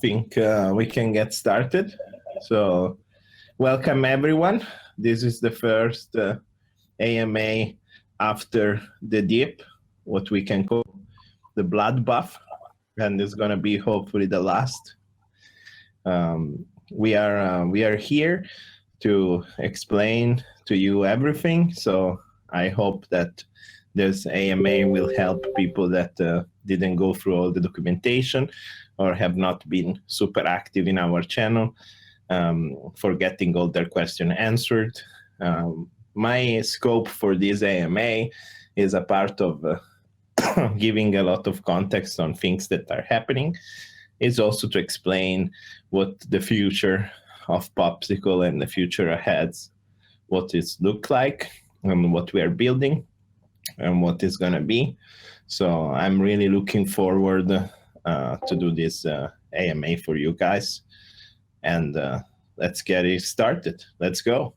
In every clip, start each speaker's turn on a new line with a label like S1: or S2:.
S1: think we can get started. So welcome everyone. This is the first AMA after the dip, what we can call the blood buff, and it's going to be hopefully the last. We are here to explain to you everything. So I hope that this AMA will help people that didn't go through all the documentation or have not been super active in our channel for getting all their questions answered. My scope for this AMA is a part of giving a lot of context on things that are happening. It's also to explain what the future of Popsicle and the future ahead, what it looks like and what we are building and what is going to be. So I'm really looking forward to do this AMA for you guys. And let's get it started. Let's go.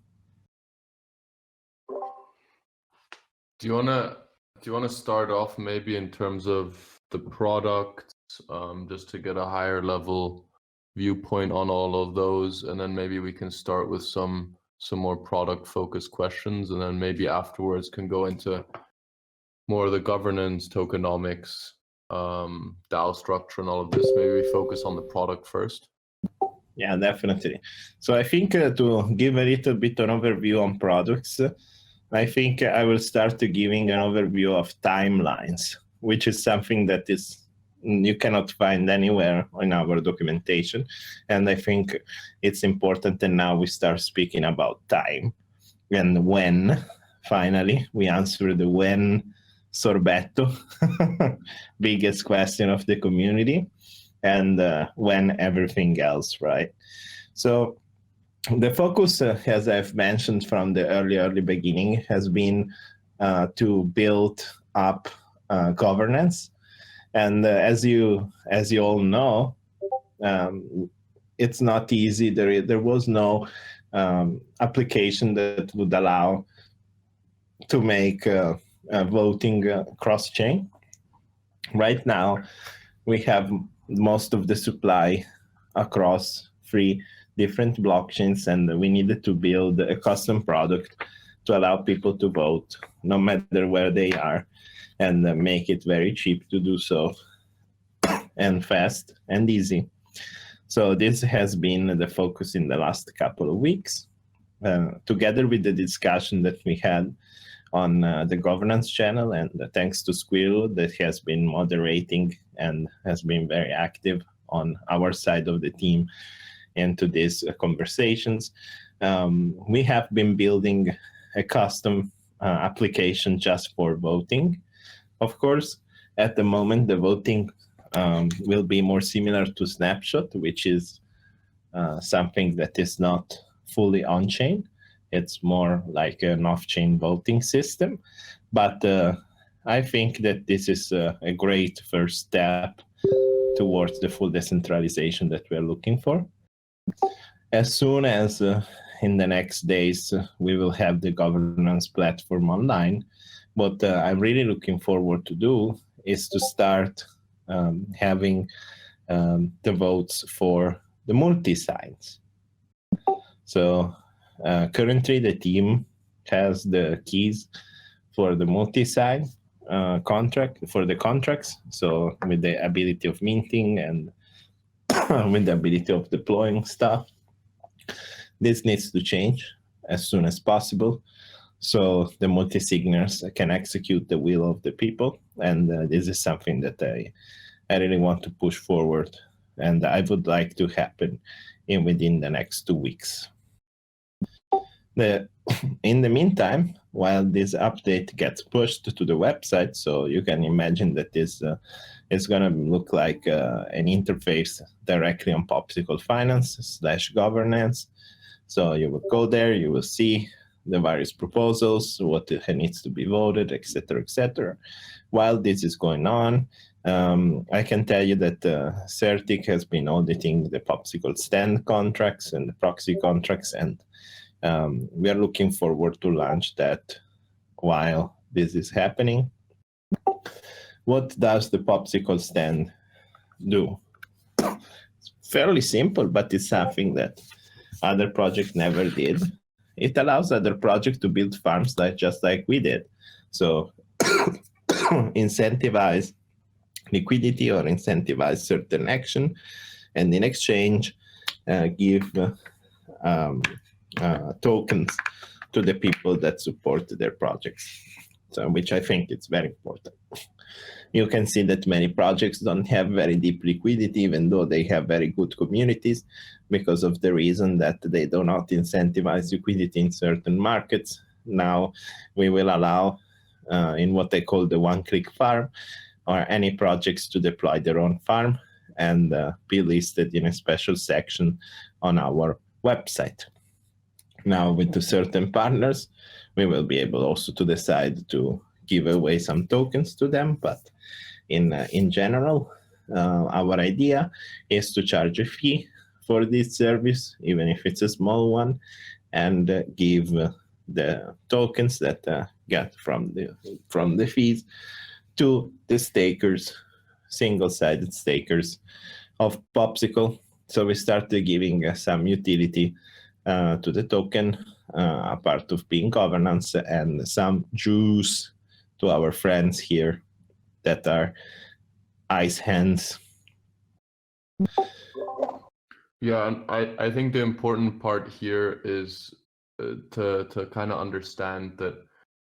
S2: Do you wanna start off maybe in terms of the product, just to get a higher level viewpoint on all of those, and then maybe we can start with some more product focused questions, and then maybe afterwards can go into more of the governance, tokenomics, DAO structure, and all of this. Maybe we focus on the product first.
S1: Yeah, definitely. So I think to give a little bit an overview on products, I think I will start giving an overview of timelines, which is something that you cannot find anywhere in our documentation. And I think it's important that now we start speaking about time and when. Finally, we answer the when Sorbetto, biggest question of the community, and when everything else, right? So the focus, as I've mentioned from the early beginning, has been to build up governance. And as you all know, it's not easy. There was no application that would allow to make voting cross-chain. Right now, we have most of the supply across 3 different blockchains, and we needed to build a custom product to allow people to vote no matter where they are, and make it very cheap to do so, and fast and easy. So this has been the focus in the last couple of weeks, together with the discussion that we had on the governance channel, and thanks to Squirrel that has been moderating and has been very active on our side of the team into these conversations. We have been building a custom application just for voting. Of course, at the moment, the voting will be more similar to Snapshot, which is something that is not fully on-chain. It's more like an off-chain voting system. But I think that this is a great first step towards the full decentralization that we're looking for. As soon as in the next days we will have the governance platform online, what I'm really looking forward to do is to start having the votes for the multi-sigs. So currently the team has the keys for the multi-sig contract, for the contracts, so with the ability of minting and with the ability of deploying stuff. This needs to change as soon as possible, so the multi-signers can execute the will of the people, and this is something that I really want to push forward, and I would like to happen within the next 2 weeks. In the meantime, while this update gets pushed to the website, so you can imagine that this is going to look like an interface directly on Popsicle Finance/governance. So you will go there, you will see the various proposals, what needs to be voted, etc., etc. While this is going on, I can tell you that Certic has been auditing the Popsicle Stand contracts and the proxy contracts, and we are looking forward to launch that while this is happening. What does the Popsicle Stand do? fairly simple, but it's something that other projects never did. It allows other projects to build farms just like we did. So incentivize liquidity or incentivize certain action, and in exchange give tokens to the people that support their projects. So, which I think is very important. You can see that many projects don't have very deep liquidity, even though they have very good communities, because of the reason that they do not incentivize liquidity in certain markets. Now we will allow, in what they call the one-click farm, or any projects to deploy their own farm and be listed in a special section on our website. Now, with the certain partners, we will be able also to decide to give away some tokens to them, but in general, our idea is to charge a fee for this service, even if it's a small one, and give the tokens that get from the fees to the stakers, single-sided stakers of Popsicle. So we started giving some utility to the token, a part of being governance, and some juice to our friends here that are ice hands.
S2: Yeah, and I think the important part here is to kind of understand that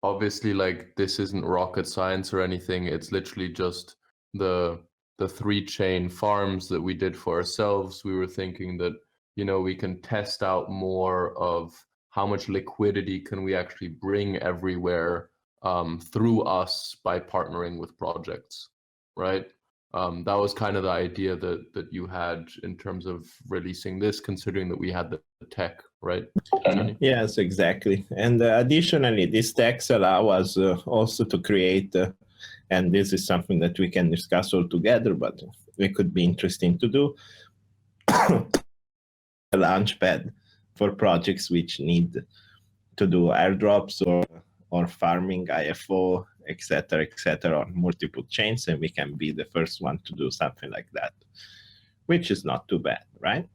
S2: obviously, like, this isn't rocket science or anything. It's literally just the 3-chain farms that we did for ourselves. We were thinking that, you know, we can test out more of how much liquidity can we actually bring everywhere through us by partnering with projects, right? That was kind of the idea that you had in terms of releasing this, considering that we had the tech, right?
S1: Yes, exactly. And additionally, these techs allow us also to create, and this is something that we can discuss all together, but it could be interesting to do, a launchpad for projects which need to do airdrops or farming, IFO, etc., on multiple chains, and we can be the first one to do something like that, which is not too bad, right?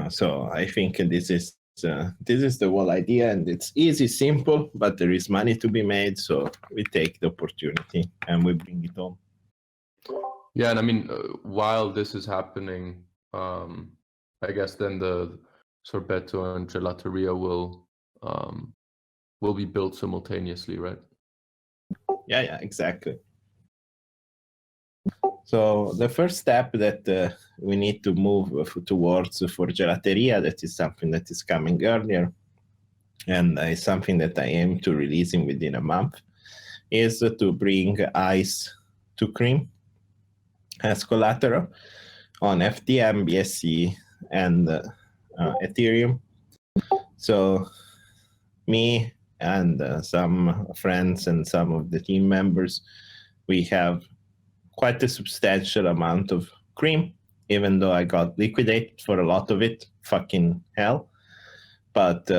S1: So I think this is the whole idea, and it's easy, simple, but there is money to be made, so we take the opportunity and we bring it home.
S2: Yeah, and I mean, while this is happening, I guess then the Sorbetto and Gelateria will be built simultaneously, right?
S1: Yeah, exactly. So the first step that we need to move towards for Gelateria, that is something that is coming earlier, and is something that I aim to releasing within a month, is to bring ice to cream as collateral on FTM, BSC, and Ethereum. So me and some friends and some of the team members, we have quite a substantial amount of cream, even though I got liquidated for a lot of it. Fucking hell. But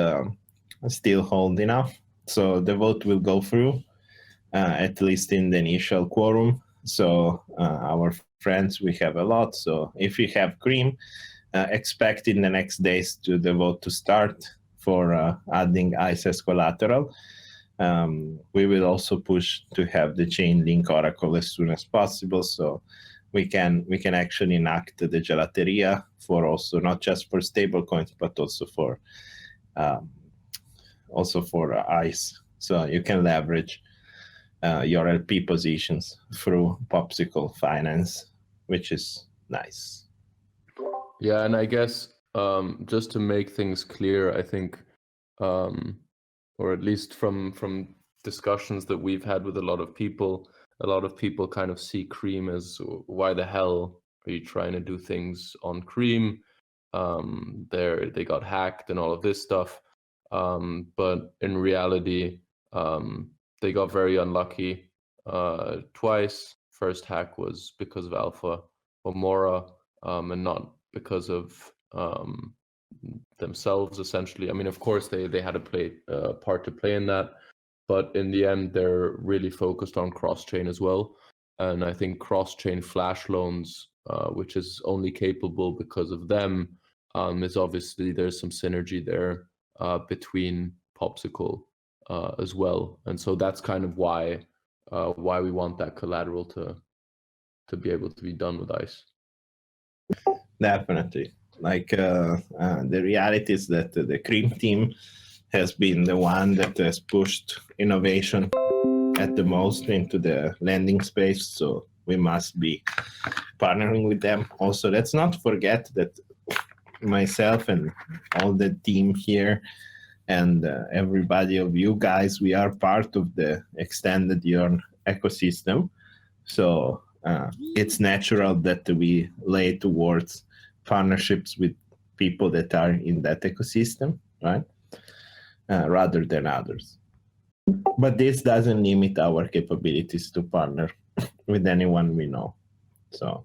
S1: still hold enough. So the vote will go through, at least in the initial quorum. So our friends, we have a lot. So if you have cream, expect in the next days to the vote to start for adding ice as collateral. We will also push to have the chain link oracle as soon as possible, so we can actually enact the Gelateria for also not just for stablecoins but also for ice. So you can leverage your LP positions through Popsicle Finance, which is nice.
S2: Yeah, and I guess just to make things clear, I think, or at least from discussions that we've had with a lot of people kind of see cream as, why the hell are you trying to do things on cream? They got hacked and all of this stuff. But in reality, they got very unlucky twice. First hack was because of Alpha Omora, and not because of themselves, essentially. I mean, of course, they had a part to play in that, but in the end, they're really focused on Crosschain as well. And I think cross-chain flash loans, which is only capable because of them, is obviously there's some synergy there between Popsicle as well. And so that's kind of why we want that collateral to be able to be done with ICE.
S1: Definitely. Like the reality is that the Cream team has been the one that has pushed innovation at the most into the lending space. So we must be partnering with them. Also, let's not forget that myself and all the team here and everybody of you guys, we are part of the extended Yearn ecosystem. So it's natural that we lay towards partnerships with people that are in that ecosystem, right? Rather than others. But this doesn't limit our capabilities to partner with anyone we know. So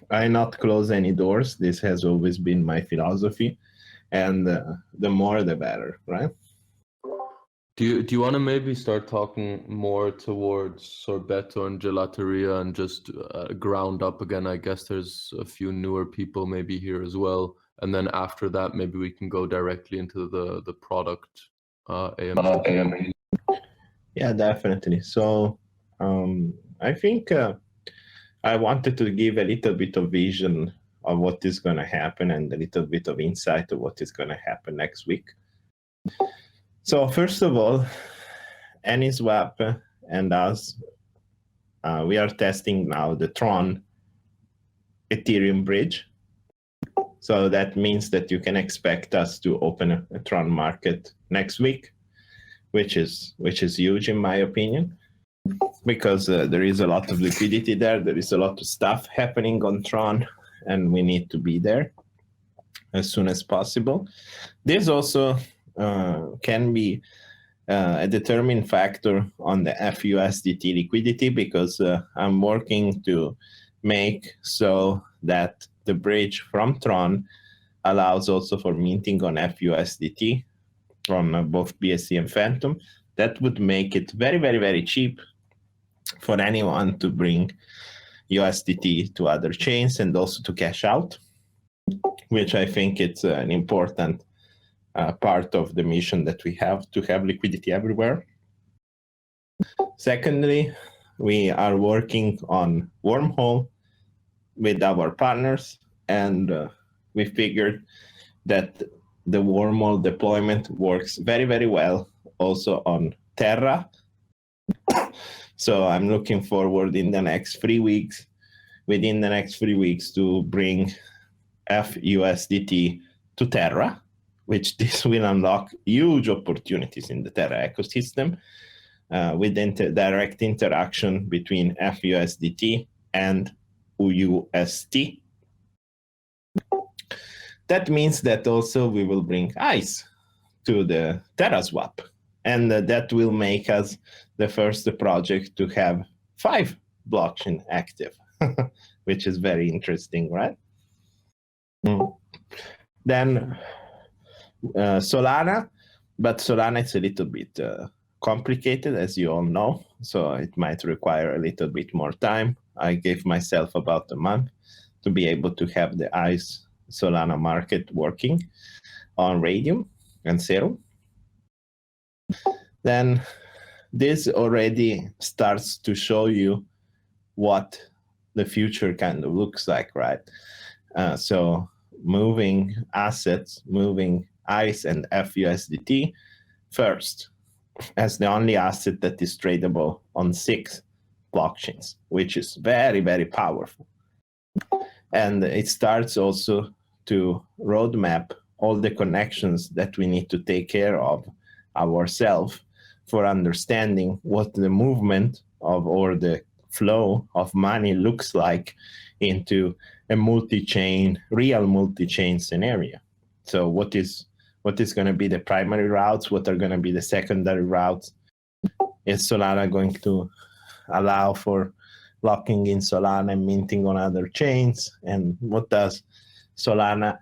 S1: I not close any doors. This has always been my philosophy. And the more, the better, right?
S2: Do you want to maybe start talking more towards Sorbetto and Gelateria and just ground up again? I guess there's a few newer people maybe here as well. And then after that, maybe we can go directly into the product AMA.
S1: Yeah, definitely. So I think I wanted to give a little bit of vision of what is going to happen and a little bit of insight of what is going to happen next week. So first of all, Uniswap and us, we are testing now the Tron Ethereum bridge. So that means that you can expect us to open a Tron market next week, which is huge in my opinion, because there is a lot of liquidity there. There is a lot of stuff happening on Tron, and we need to be there as soon as possible. This also can be a determining factor on the fUSDT liquidity, because I'm working to make so that the bridge from Tron allows also for minting on fUSDT from both BSC and Phantom. That would make it very, very, very cheap for anyone to bring USDT to other chains and also to cash out, which I think it's an important part of the mission that we have, to have liquidity everywhere. Secondly, we are working on Wormhole with our partners, and we figured that the Wormhole deployment works very, very well also on Terra. So I'm looking forward in the next 3 weeks, within the next 3 weeks, to bring fUSDT to Terra, which this will unlock huge opportunities in the Terra ecosystem with direct interaction between fUSDT and UST. That means that also we will bring ICE to the Terra swap, and that will make us the first project to have 5 blockchain active, which is very interesting, right? Then Solana, but Solana is a little bit complicated, as you all know, so it might require a little bit more time. I gave myself about a month to be able to have the ICE Solana market working on Radium and Serum. Then this already starts to show you what the future kind of looks like, right? So moving assets, moving ICE and fUSDT first as the only asset that is tradable on 6 blockchains, which is very, very powerful. And it starts also to roadmap all the connections that we need to take care of ourselves for understanding what the movement of or the flow of money looks like into a multi-chain, real multi-chain scenario. So what is going to be the primary routes? What are going to be the secondary routes? Is Solana going to allow for locking in Solana and minting on other chains? And what does Solana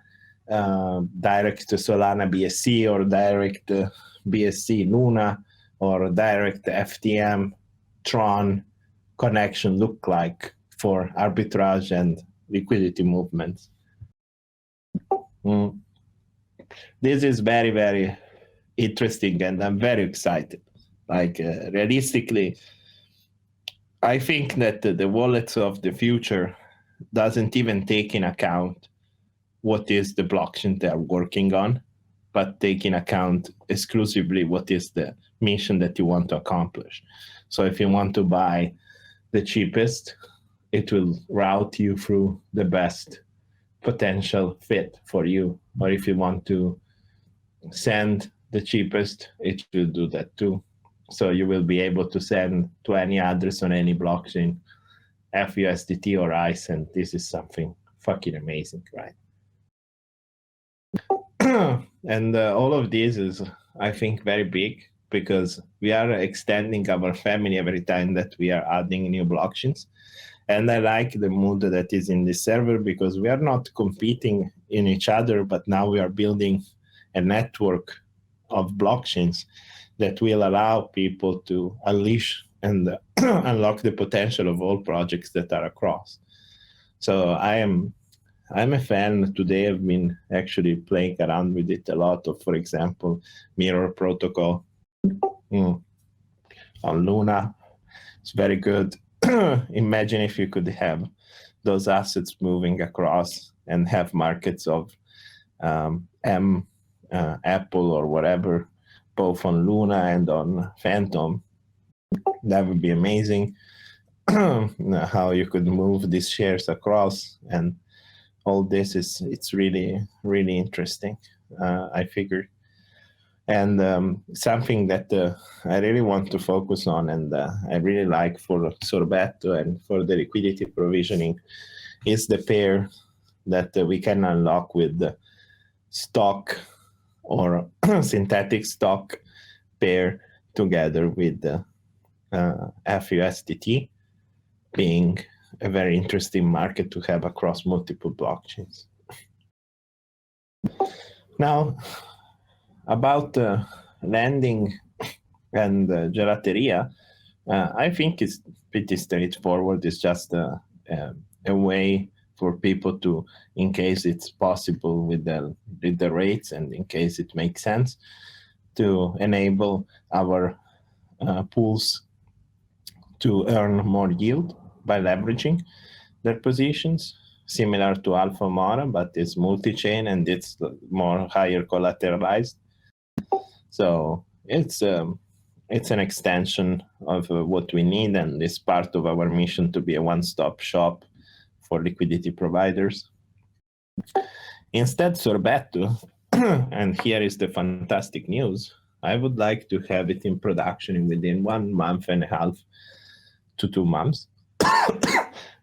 S1: direct to Solana BSC or direct BSC Luna or direct FTM Tron connection look like for arbitrage and liquidity movements. This is very, very interesting, and I'm very excited. Like, realistically, I think that the wallets of the future doesn't even take in account what is the blockchain they're working on, but take in account exclusively what is the mission that you want to accomplish. So if you want to buy the cheapest, it will route you through the best potential fit for you. Or if you want to send the cheapest, it will do that too. So you will be able to send to any address on any blockchain, fUSDT or ICE, and this is something fucking amazing, right? And all of this is, I think, very big because we are extending our family every time that we are adding new blockchains. And I like the mood that is in this server because we are not competing in each other, but now we are building a network of blockchains that will allow people to unleash and unlock the potential of all projects that are across. So I'm a fan. Today I've been actually playing around with it a lot of, for example, Mirror Protocol on Luna. It's very good. Imagine if you could have those assets moving across and have markets of Apple or whatever, both on Luna and on Phantom. That would be amazing. How you could move these shares across, and all this it's really, really interesting, I figured. And something that I really want to focus on, and I really like for Sorbetto and for the liquidity provisioning, is the pair that we can unlock with the stock or synthetic stock pair together with the fUSDT, being a very interesting market to have across multiple blockchains. Now, about lending and Gelateria, I think it's pretty straightforward. It's just a way for people to, in case it's possible with the rates and in case it makes sense, to enable our pools to earn more yield by leveraging their positions, similar to Alpha Mora, but it's multi-chain and it's more higher collateralized. So it's an extension of what we need, and it's part of our mission to be a one-stop shop for liquidity providers. Instead, Sorbetto, and here is the fantastic news, I would like to have it in production within 1.5 months to 2 months.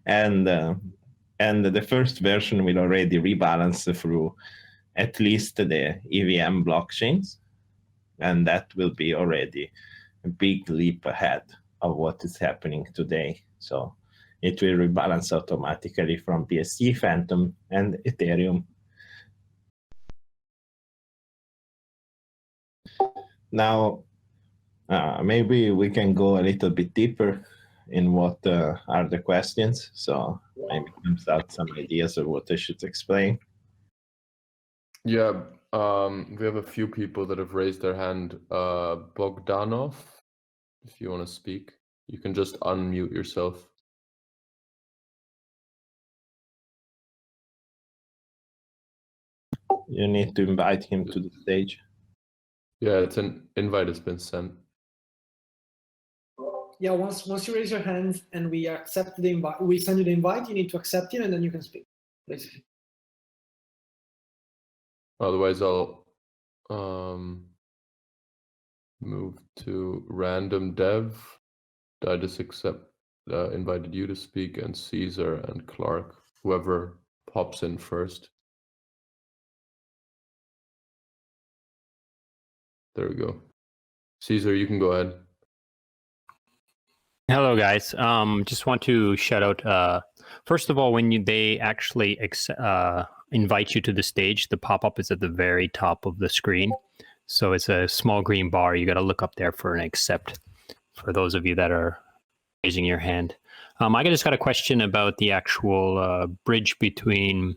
S1: And the first version will already rebalance through at least the EVM blockchains, and that will be already a big leap ahead of what is happening today. So it will rebalance automatically from BSC, Phantom, and Ethereum. Now, maybe we can go a little bit deeper in what are the questions. So maybe comes out some ideas of what I should explain.
S2: Yeah, we have a few people that have raised their hand. Bogdanov, if you want to speak, you can just unmute yourself.
S1: You need to invite him to the stage.
S2: Yeah, it's an invite has been sent.
S3: Yeah, once you raise your hand and we accept the invite, we send you the invite, you need to accept it and then you can speak, basically.
S2: Otherwise, I'll move to random dev. I just invited you to speak, and Caesar and Clark, whoever pops in first. There we go. Caesar, you can go ahead.
S4: Hello, guys. Just want to shout out. First of all, when they actually invite you to the stage, the pop-up is at the very top of the screen. So it's a small green bar. You got to look up there for an accept. For those of you that are raising your hand. I just got a question about the actual bridge between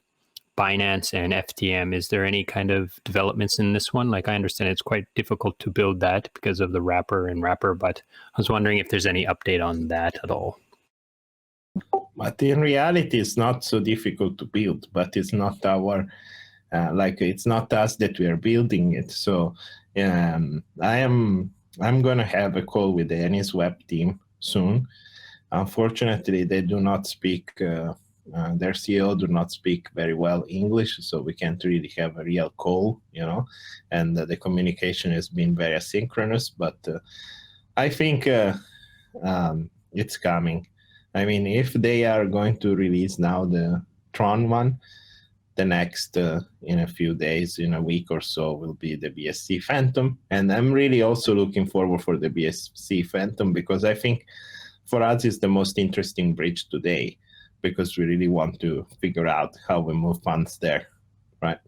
S4: Binance and FTM. Is there any kind of developments in this one? Like, I understand it's quite difficult to build that because of the wrapper, but I was wondering if there's any update on that at all.
S1: But in reality, it's not so difficult to build, but it's not our, it's not us that we are building it. So I'm going to have a call with the Uniswap team soon. Unfortunately, they do not speak, their CEO do not speak very well English, so we can't really have a real call, and the communication has been very asynchronous, but I think it's coming. I mean, if they are going to release now the Tron one, the next, in a few days, in a week or so, will be the BSC Phantom. And I'm really also looking forward for the BSC Phantom, because I think for us it's the most interesting bridge today, because we really want to figure out how we move funds there, right?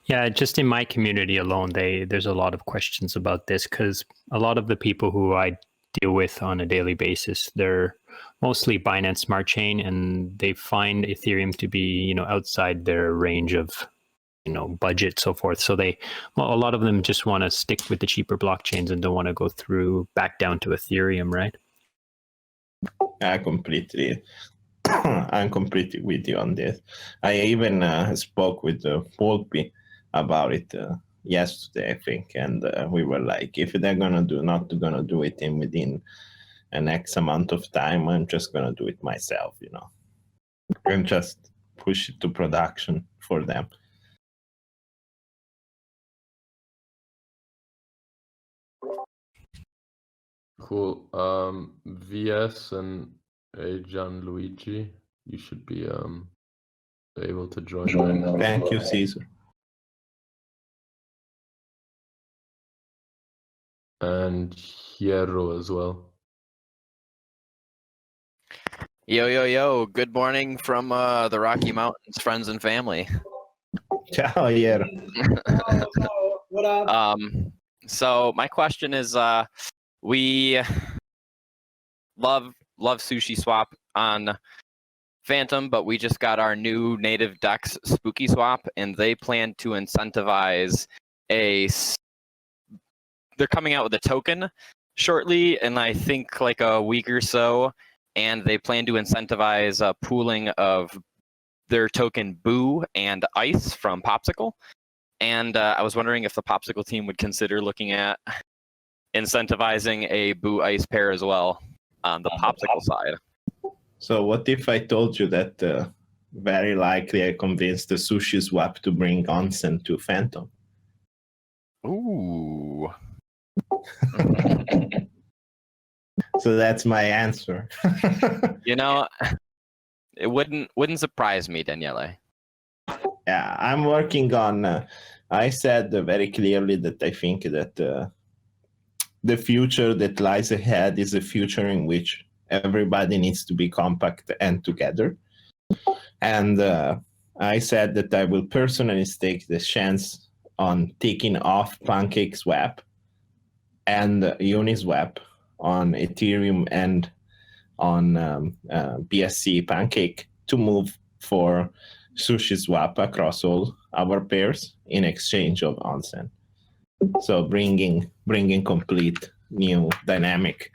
S4: Yeah, just in my community alone, there's a lot of questions about this, because a lot of the people who I deal with on a daily basis, they're mostly Binance Smart Chain, and they find Ethereum to be, outside their range of, budget, so forth. So a lot of them just want to stick with the cheaper blockchains and don't want to go back down to Ethereum, right?
S1: I'm completely with you on this. I even spoke with Polpi about it yesterday, I think, and we were like, if they're not gonna do it within an X amount of time, I'm just gonna do it myself, and just push it to production for them.
S2: Cool. VS and Gianluigi, you should be able to join.
S1: Thank you, Caesar.
S2: And Hierro as well.
S5: Yo. Good morning from the Rocky Mountains, friends and family.
S1: Ciao, Hierro.
S3: What up?
S5: So my question is, we love Sushiswap on Phantom, but we just got our new native DEX Spookyswap, and they plan to incentivize they're coming out with a token shortly, and I think like a week or so, and they plan to incentivize pooling of their token Boo and Ice from Popsicle. And I was wondering if the Popsicle team would consider looking at incentivizing a Boo Ice pair as well on the Popsicle side.
S1: So what if I told you that very likely I convinced the Sushiswap to bring onsen to Phantom?
S5: Ooh.
S1: So that's my answer.
S5: It wouldn't surprise me, Daniele.
S1: Yeah, I'm working on. I said very clearly that I think that the future that lies ahead is a future in which everybody needs to be compact and together. And I said that I will personally take the chance on taking off PancakeSwap and Uniswap on Ethereum and on BSC Pancake to move for Sushiswap across all our pairs in exchange of onsen. So bringing complete new dynamic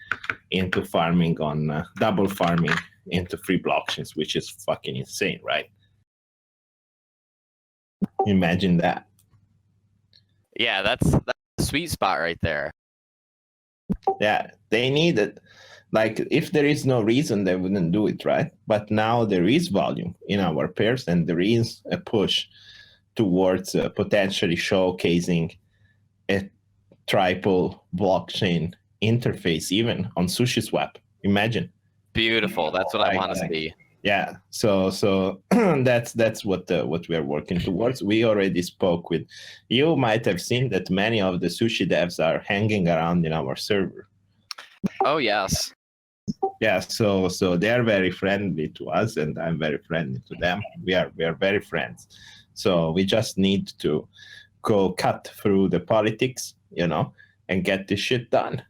S1: into farming on double farming into free blockchains, which is fucking insane, right? Imagine that.
S5: Yeah, that's a sweet spot right there.
S1: Yeah, they need it. Like, if there is no reason, they wouldn't do it, right? But now there is volume in our pairs, and there is a push towards potentially showcasing a triple blockchain interface, even on Sushiswap. Imagine.
S5: Beautiful. That's what I want to see.
S1: Yeah. So that's what we are working towards. We already spoke with. You might have seen that many of the sushi devs are hanging around in our server.
S5: Oh yes.
S1: Yeah. So they are very friendly to us, and I'm very friendly to them. We are very friends. So we just need to go cut through the politics, and get this shit done.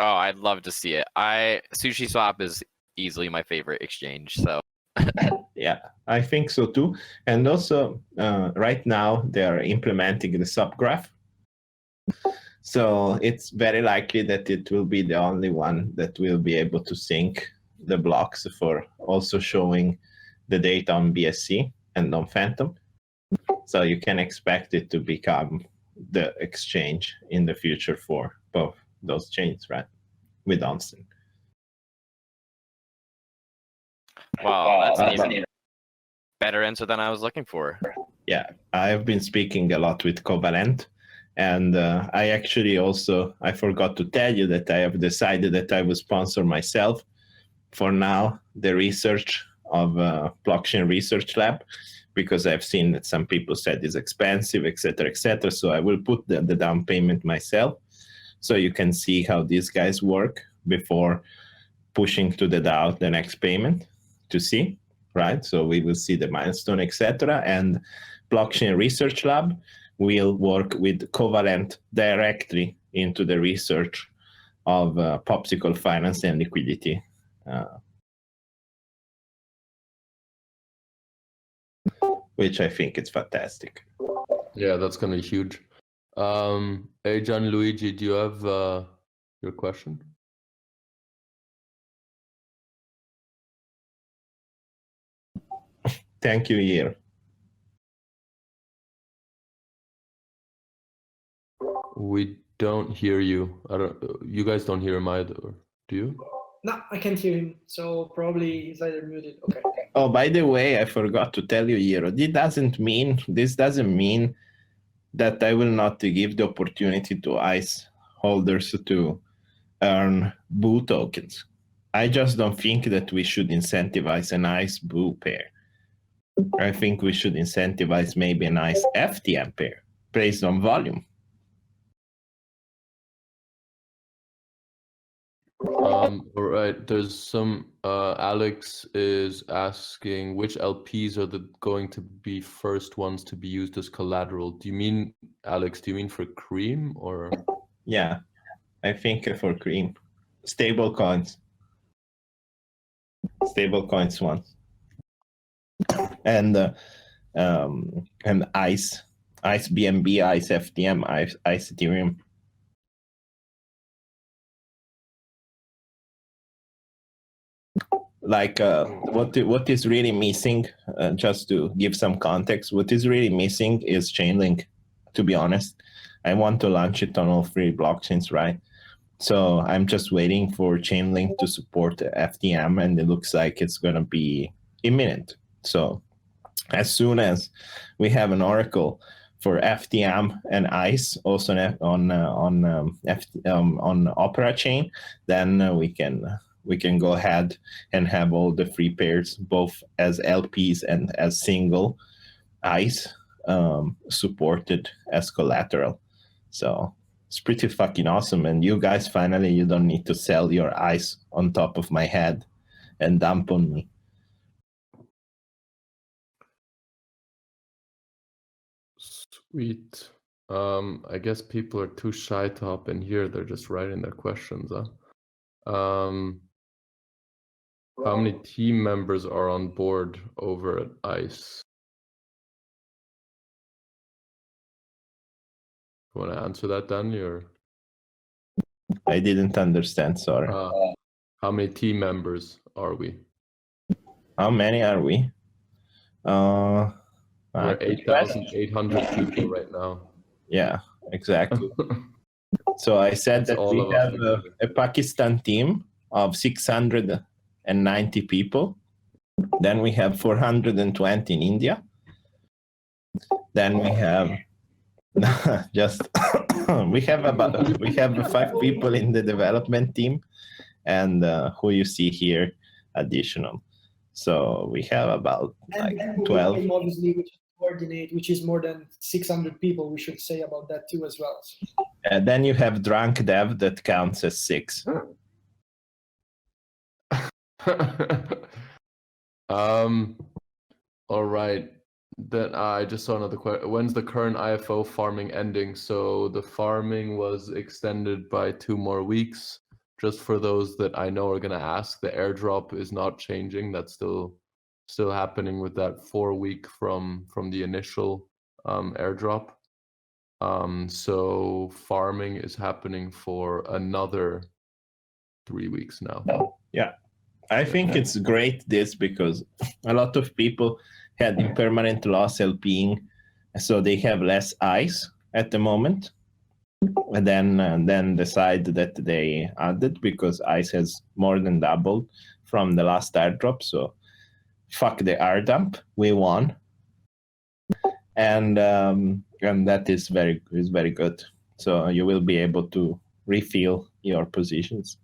S5: Oh, I'd love to see it. Sushiswap is easily my favorite exchange. So
S1: Yeah, I think so too. And also, right now they are implementing the subgraph. So it's very likely that it will be the only one that will be able to sync the blocks for also showing the data on BSC and on Phantom. So you can expect it to become the exchange in the future for both those chains, right? With Onston.
S5: wow, that's an even better answer than I was looking for.
S1: Yeah, I've been speaking a lot with Covalent, and I actually also, I forgot to tell you that I have decided that I will sponsor myself for now the research of blockchain research lab, because I've seen that some people said it's expensive, etc., etc. So I will put the down payment myself, so you can see how these guys work before pushing to the DAO the next payment to see, right? So we will see the milestone, etc. And blockchain research lab will work with Covalent directly into the research of Popsicle finance and liquidity. Which I think is fantastic.
S2: Yeah, that's gonna be huge. Hey, Gianluigi, do you have your question?
S1: Thank you, Year.
S2: We don't hear you. You guys don't hear him either, do you?
S3: No, I can't hear him. So probably he's either muted. Okay.
S1: Oh, by the way, I forgot to tell you, Hero. This doesn't mean that I will not give the opportunity to ICE holders to earn BOO tokens. I just don't think that we should incentivize an ICE BOO pair. I think we should incentivize maybe a nice FTM pair based on volume.
S2: All right, there's some Alex is asking which LPs are going to be first ones to be used as collateral. Do you mean, Alex, do you mean for Cream or?
S1: Yeah, I think for Cream. Stable coins ones. And ICE BNB, ICE FTM, ICE Ethereum. Like what is really missing, just to give some context, what is really missing is Chainlink, to be honest. I want to launch it on all three blockchains, right? So I'm just waiting for Chainlink to support FTM, and it looks like it's going to be imminent. So as soon as we have an oracle for FTM and ICE, also on Opera chain, then we can go ahead and have all the free pairs, both as LPs and as single ICE, supported as collateral. So it's pretty fucking awesome. And you guys, finally, you don't need to sell your ICE on top of my head and dump on me.
S2: Sweet. I guess people are too shy to hop in here. They're just writing their questions. How many team members are on board over at ICE? You want to answer that, Danny, or?
S1: I didn't understand, sorry.
S2: How many team members are we?
S1: How many are we?
S2: We're 8,800 people right now.
S1: Yeah, exactly. So I said that we have a Pakistan team of 690 people. Then we have 420 in India. Then we have we have 5 people in the development team, and who you see here additional. So we have about like 12.
S3: Obviously, which coordinate, which is more than 600 people. We should say about that too as well.
S1: And then you have Drunk Dev that counts as 6.
S2: All right. Then I just saw another question. When's the current IFO farming ending? So the farming was extended by 2 more weeks. just for those that I know are going to ask, the airdrop is not changing. That's still happening with that 4 week from the initial airdrop. So farming is happening for another 3 weeks now.
S1: Yeah, I think it's great this because a lot of people had impermanent loss LPing, so they have less ice at the moment. And then decide that they added because ice has more than doubled from the last airdrop. So fuck the air dump, we won, and that is very good. So you will be able to refill your positions.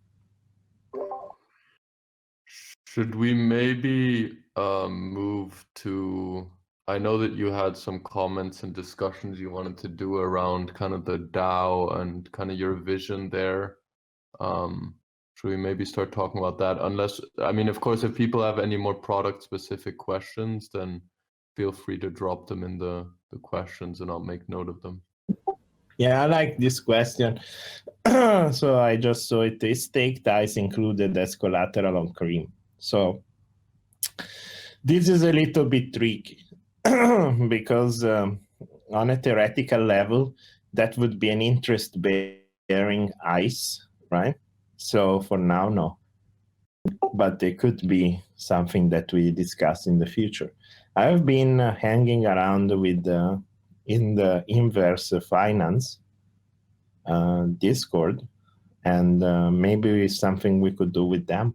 S2: Should we maybe move to? I know that you had some comments and discussions you wanted to do around kind of the DAO and kind of your vision there. Should we maybe start talking about that? Unless, I mean, of course, if people have any more product-specific questions, then feel free to drop them in the questions and I'll make note of them.
S1: Yeah, I like this question. So I just saw it is staked ice included as collateral on Cream. So this is a little bit tricky because on a theoretical level, that would be an interest-bearing ice, right? So for now, no. But it could be something that we discuss in the future. I've been hanging around with in the inverse finance Discord, and maybe it's something we could do with them.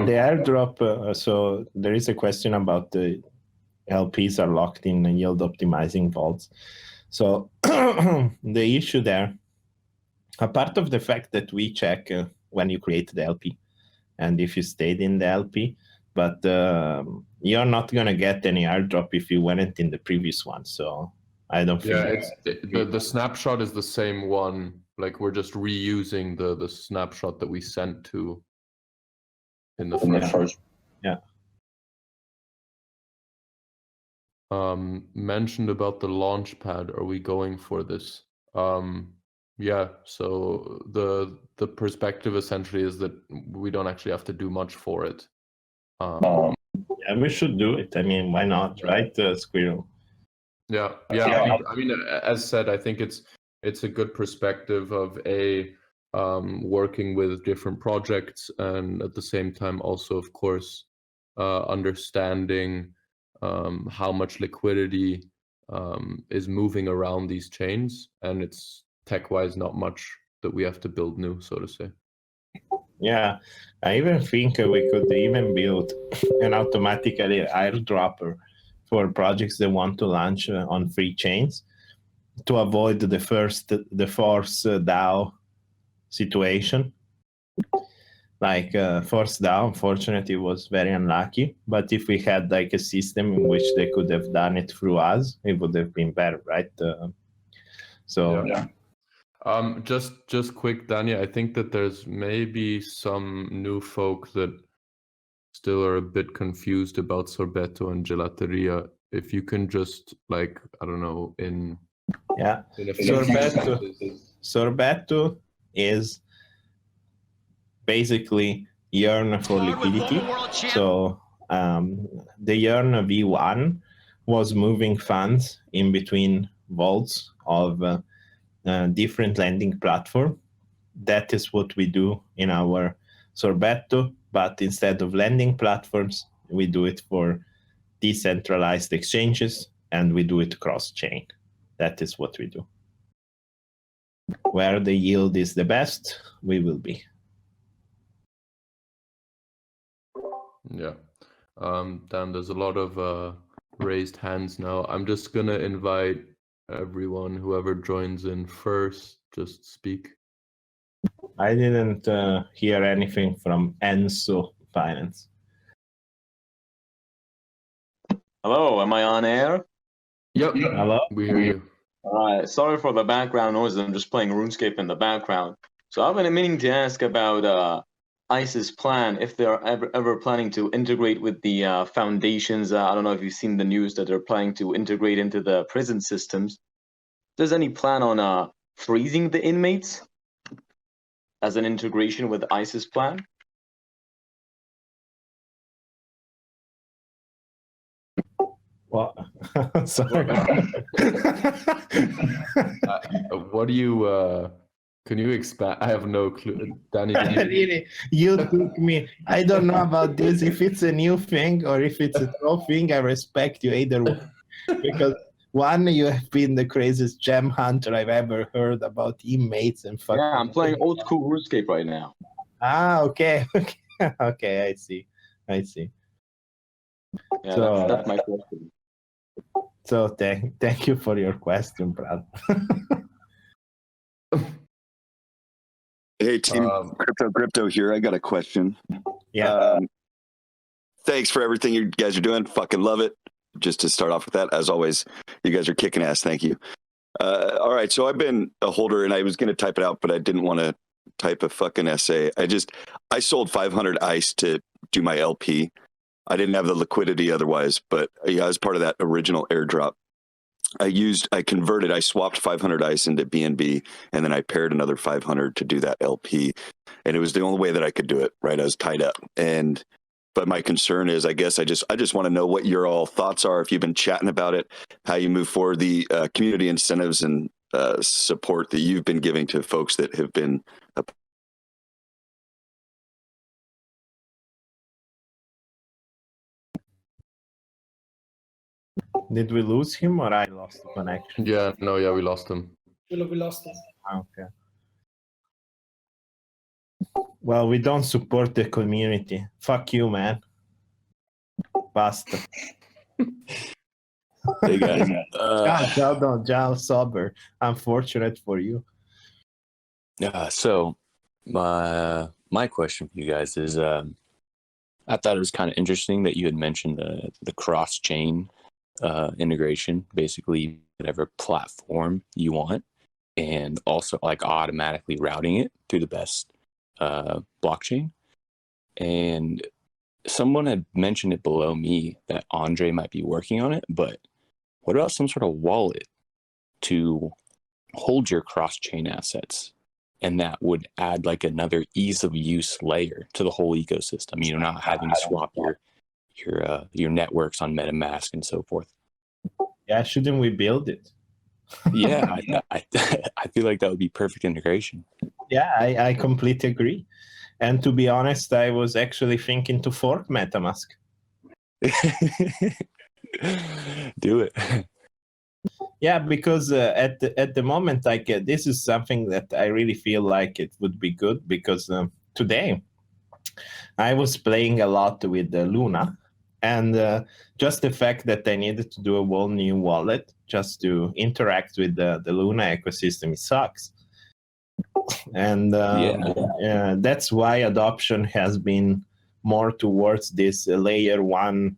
S1: The airdrop, so there is a question about the LPs are locked in yield optimizing vaults. So the issue there, apart of the fact that we check when you create the LP and if you stayed in the LP, but you're not going to get any airdrop if you weren't in the previous one. So I don't think...
S2: Yeah, the snapshot is the same one. Like we're just reusing the snapshot that we sent to in the first.
S1: Yeah.
S2: Mentioned about the Launchpad. Are we going for this? Yeah. So the perspective essentially is that we don't actually have to do much for it.
S1: Yeah, we should do it. I mean, why not, right, Squirrel?
S2: Yeah. I mean, as said, I think it's a good perspective of working with different projects and at the same time also, of course, understanding how much liquidity is moving around these chains, and it's tech-wise not much that we have to build new, so to say.
S1: Yeah, I even think we could even build an automatically airdropper for projects that want to launch on free chains to avoid the force DAO situation. Like force DAO, unfortunately, was very unlucky. But if we had like a system in which they could have done it through us, it would have been better, right?
S2: Yeah. Just quick, Daniel, I think that there's maybe some new folk that still are a bit confused about Sorbetto and Gelateria. If you can just, like, I don't know,
S1: Sorbetto is basically yearn for liquidity. So the yearn V1 was moving funds in between vaults of different lending platform. That is what we do in our Sorbetto, but instead of lending platforms, we do it for decentralized exchanges, and we do it cross-chain. That is what we do. Where the yield is the best, we will be.
S2: Yeah. Dan, there's a lot of raised hands now. I'm just going to invite everyone, whoever joins in first, just speak.
S1: I didn't hear anything from Enso Finance.
S6: Hello, am I on air?
S2: Yep.
S1: Hello?
S2: We hear you.
S6: All right, sorry for the background noise. I'm just playing RuneScape in the background. So I've been meaning to ask about ISIS plan, if they're ever planning to integrate with the foundations. I don't know if you've seen the news that they're planning to integrate into the prison systems. Does any plan on freezing the inmates as an integration with the ISIS plan?
S1: Well, sorry.
S2: What do you? Can you expand? I have no clue. Danny, did you...
S1: Really, you took me. I don't know about this. If it's a new thing or if it's a old thing, I respect you either way. Because one, you have been the craziest gem hunter I've ever heard about inmates and fucking.
S6: Yeah, I'm playing old school RuneScape right now.
S1: Ah, okay, okay, I see.
S6: Yeah,
S1: So,
S6: that's my question.
S1: So thank you for your question, Brad.
S7: Hey team, Crypto here. I got a question.
S1: Yeah.
S7: Thanks for everything you guys are doing. Fucking love it. Just to start off with that, as always, you guys are kicking ass. Thank you. All right, so I've been a holder, and I was going to type it out, but I didn't want to type a fucking essay. I sold 500 ICE to do my LP. I didn't have the liquidity otherwise, but yeah, as part of that original airdrop, I swapped 500 ICE into BNB, and then I paired another 500 to do that LP. And it was the only way that I could do it, right? I was tied up. But my concern is, I guess I just want to know what your all thoughts are, if you've been chatting about it, how you move forward, the community incentives and support that you've been giving to folks that have been
S1: Did we lose him or I lost the connection?
S2: Yeah, we lost him.
S3: We lost him.
S1: Okay. Well, we don't support the community. Fuck you, man. Basta.
S7: Hey guys.
S1: Ciao, sober. Unfortunate for you.
S8: So my question for you guys is, I thought it was kind of interesting that you had mentioned the cross-chain integration, basically whatever platform you want, and also like automatically routing it through the best blockchain. And someone had mentioned it below me that Andre might be working on it, but what about some sort of wallet to hold your cross-chain assets? And that would add like another ease of use layer to the whole ecosystem. You're not having to swap your networks on MetaMask and so forth.
S1: Yeah, shouldn't we build it?
S8: Yeah, I feel like that would be perfect integration.
S1: Yeah, I completely agree. And to be honest, I was actually thinking to fork MetaMask.
S8: Do it.
S1: Yeah, because at the moment, like this is something that I really feel like it would be good, because today I was playing a lot with Luna, and just the fact that I needed to do a whole new wallet just to interact with the Luna ecosystem, it sucks. And that's why adoption has been more towards this layer one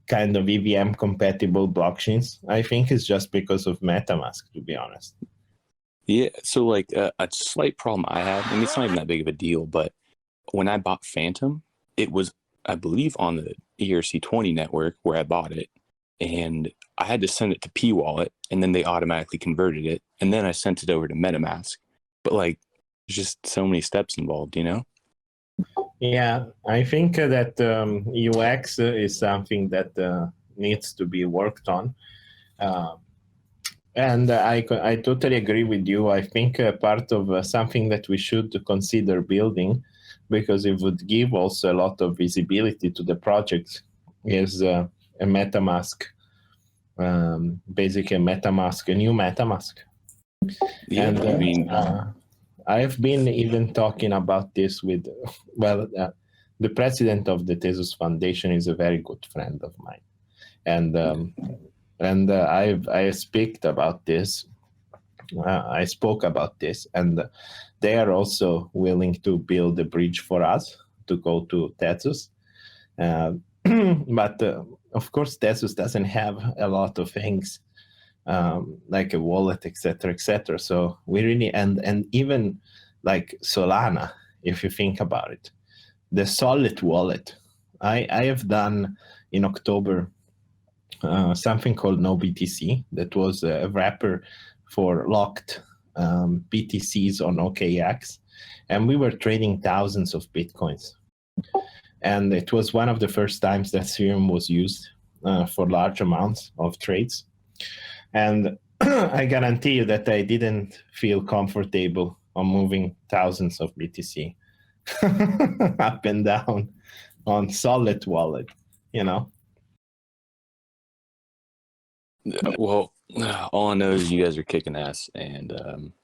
S1: kind of EVM compatible blockchains. I think it's just because of MetaMask, to be honest.
S8: Yeah, so like a slight problem I had, and it's not even that big of a deal, but when I bought Phantom, it was, I believe, on the ERC20 network where I bought it, and I had to send it to P-Wallet, and then they automatically converted it, and then I sent it over to MetaMask. But like, there's just so many steps involved, you know?
S1: Yeah, I think that UX is something that needs to be worked on. And I totally agree with you. I think part of something that we should consider building, because it would give also a lot of visibility to the project, is a MetaMask, basically a new MetaMask.
S8: Yeah,
S1: And
S8: I mean,
S1: I've been even talking about this with, the president of the Tezos Foundation is a very good friend of mine, and I spoke about this, and they are also willing to build a bridge for us to go to Tezos, but of course Tezos doesn't have a lot of things. Like a wallet, etc. So we really, and even like Solana, if you think about it, the Solid wallet. I have done in October something called No BTC. That was a wrapper for locked BTCs on OKX, and we were trading thousands of Bitcoins. And it was one of the first times that Ethereum was used for large amounts of trades. And I guarantee you that I didn't feel comfortable on moving thousands of BTC up and down on Solid wallet, you know?
S8: Well, all I know is you guys are kicking ass, and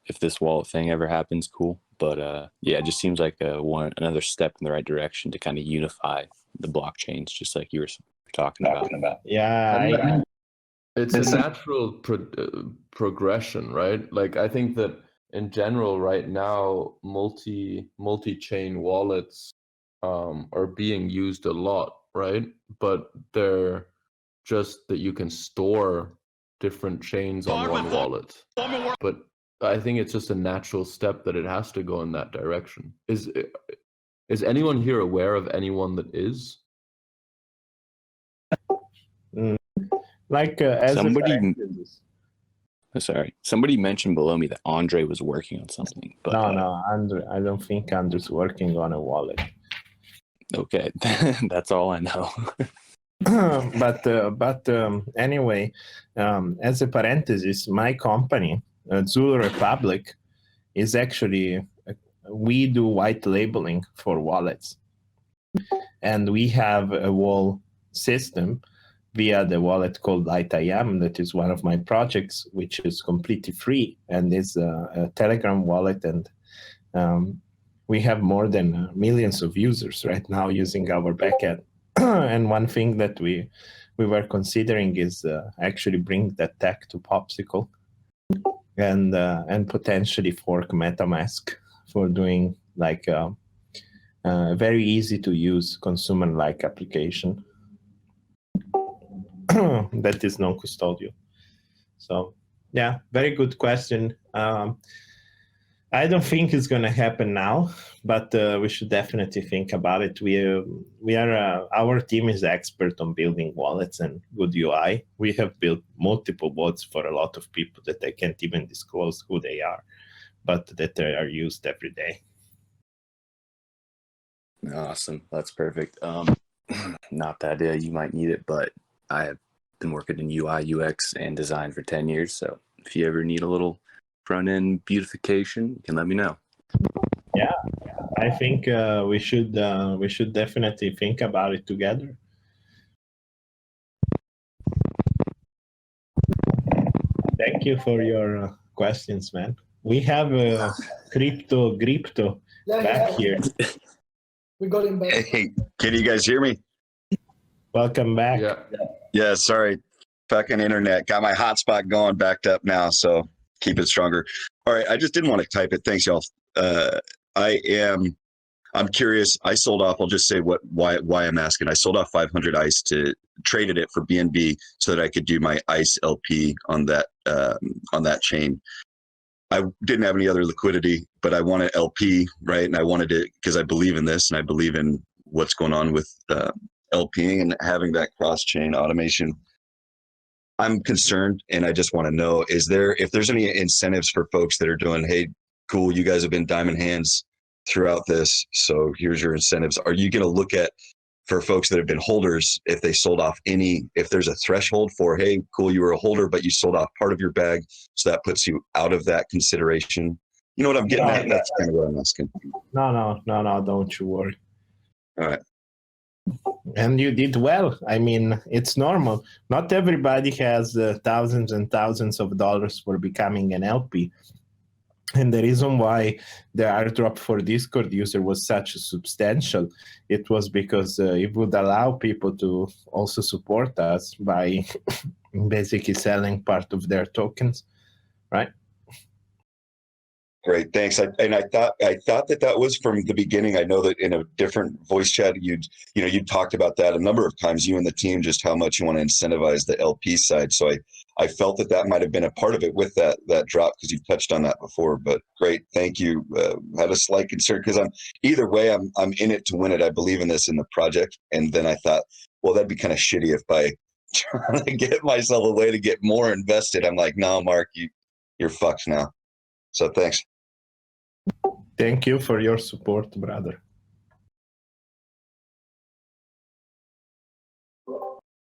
S8: if this wallet thing ever happens, cool. But yeah, it just seems like another step in the right direction to kind of unify the blockchains, just like you were talking about.
S1: Yeah,
S2: it's a natural progression, right? Like I think that in general, right now, multi-chain wallets are being used a lot, right? But they're just that you can store different chains on one wallet. But I think it's just a natural step that it has to go in that direction. Is anyone here aware of anyone that is?
S1: Like as
S8: somebody mentioned below me that Andre was working on something. But,
S1: no, Andre. I don't think Andre's working on a wallet.
S8: Okay, that's all I know.
S1: but anyway, as a parenthesis, my company, Zulu Republic, is actually we do white labeling for wallets, and we have a wall system via the wallet called ITIM that is one of my projects, which is completely free and is a Telegram wallet, and we have more than millions of users right now using our backend. And one thing that we were considering is actually bring that tech to Popsicle and potentially fork MetaMask for doing like a very easy to use consumer-like application that is non-custodial. So yeah, very good question. I don't think it's going to happen now, but we should definitely think about it. Our team is expert on building wallets and good UI. We have built multiple bots for a lot of people that I can't even disclose who they are, but that they are used every day.
S8: Awesome, that's perfect. Not that you might need it, but I have been working in UI, UX, and design for 10 years. So if you ever need a little front-end beautification, you can let me know.
S1: Yeah, I think we should definitely think about it together. Thank you for your questions, man. We have Crypto back here.
S3: We got him back.
S7: Hey, can you guys hear me?
S1: Welcome back.
S7: Yeah, sorry. Fucking internet. Got my hotspot going, backed up now, so keep it stronger. All right, I just didn't want to type it. Thanks, y'all. I'm curious. I sold off. I'll just say why I'm asking. I sold off 500 ICE to traded it for BNB so that I could do my ICE LP on that chain. I didn't have any other liquidity, but I wanted LP, right? And I wanted it because I believe in this and I believe in what's going on with LPing and having that cross-chain automation. I'm concerned, and I just want to know, if there's any incentives for folks that are doing, hey, cool, you guys have been diamond hands throughout this, so here's your incentives. Are you going to look at, for folks that have been holders, if they sold off if there's a threshold for, hey, cool, you were a holder, but you sold off part of your bag, so that puts you out of that consideration? You know what I'm getting at? That's kind of what I'm asking.
S1: No, don't you worry.
S7: All right.
S1: And you did well. I mean, it's normal. Not everybody has thousands and thousands of dollars for becoming an LP. And the reason why the airdrop for Discord user was such substantial, it was because it would allow people to also support us by basically selling part of their tokens, right?
S7: Great, thanks. I thought that was from the beginning. I know that in a different voice chat, you talked about that a number of times, you and the team, just how much you want to incentivize the LP side. So I felt that might have been a part of it with that drop, because you've touched on that before. But great, thank you. Had a slight concern because I'm in it to win it. I believe in this in the project, and then I thought, well, that'd be kind of shitty if by trying to get myself a way to get more invested, I'm like, no, Mark, you're fucked now. So thanks.
S1: Thank you for your support, brother.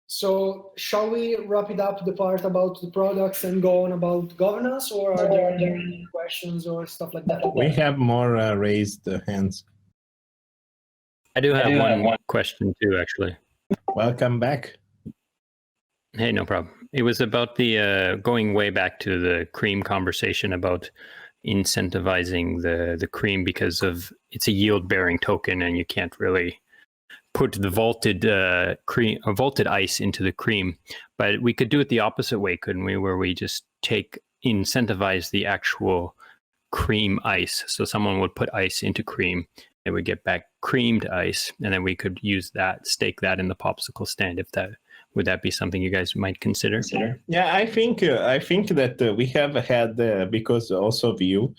S3: So shall we wrap it up, the part about the products, and go on about governance, or are there any questions or stuff like that?
S1: We have more raised hands.
S4: I do have one question too, actually.
S1: Welcome back.
S4: Hey, no problem. It was about the going way back to the cream conversation about incentivizing the cream, because of it's a yield bearing token and you can't really put the vaulted ice into the cream. But we could do it the opposite way, couldn't we, where we just incentivize the actual cream ice. So someone would put ice into cream, and we get back creamed ice, and then we could use that, stake that in the Popsicle Stand. Would that be something you guys might consider?
S1: Yeah, I think that we have had, because also of you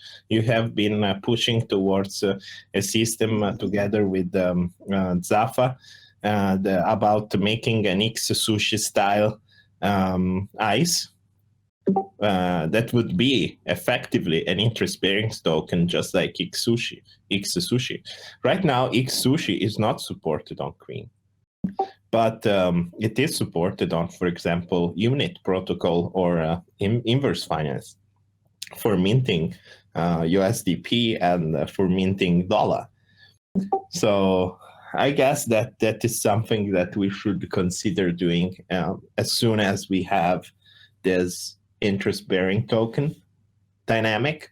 S1: have been pushing towards a system together with Zafa about making an X-Sushi style ice. That would be effectively an interest-bearing token, just like X-Sushi. Right now, X-Sushi is not supported on Cream. But it is supported on, for example, Unit protocol or inverse finance for minting USDP and for minting dollar. So I guess that is something that we should consider doing as soon as we have this interest-bearing token dynamic.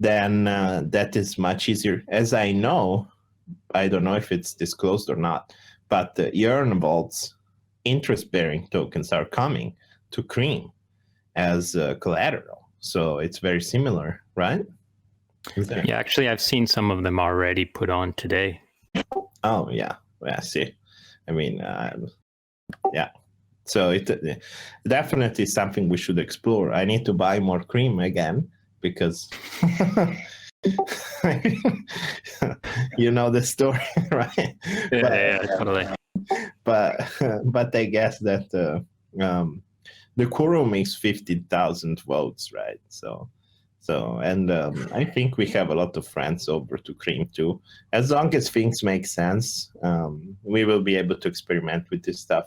S1: Then that is much easier. As I know, I don't know if it's disclosed or not, but the Yearn Vault's interest-bearing tokens are coming to Cream as collateral. So it's very similar, right?
S4: Yeah, actually, I've seen some of them already put on today.
S1: Oh, yeah. I see. I mean, yeah. So it definitely something we should explore. I need to buy more Cream again because... you know the story, right?
S4: Yeah, totally.
S1: But I guess that the quorum is 50,000 votes, right? So and I think we have a lot of friends over to Cream too. As long as things make sense, we will be able to experiment with this stuff.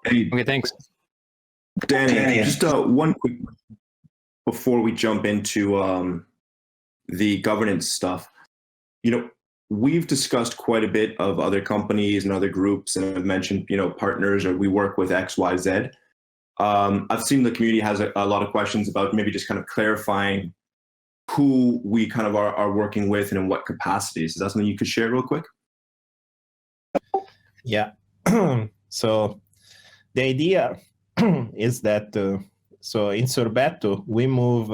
S9: Hey,
S4: Okay, thanks.
S9: Danny, just one quick question before we jump into the governance stuff. You know, we've discussed quite a bit of other companies and other groups, and I've mentioned, partners, or we work with X, Y, Z. I've seen the community has a lot of questions about maybe just kind of clarifying who we kind of are working with and in what capacities. Is that something you could share real quick?
S1: Yeah. So the idea is that so in Sorbetto we move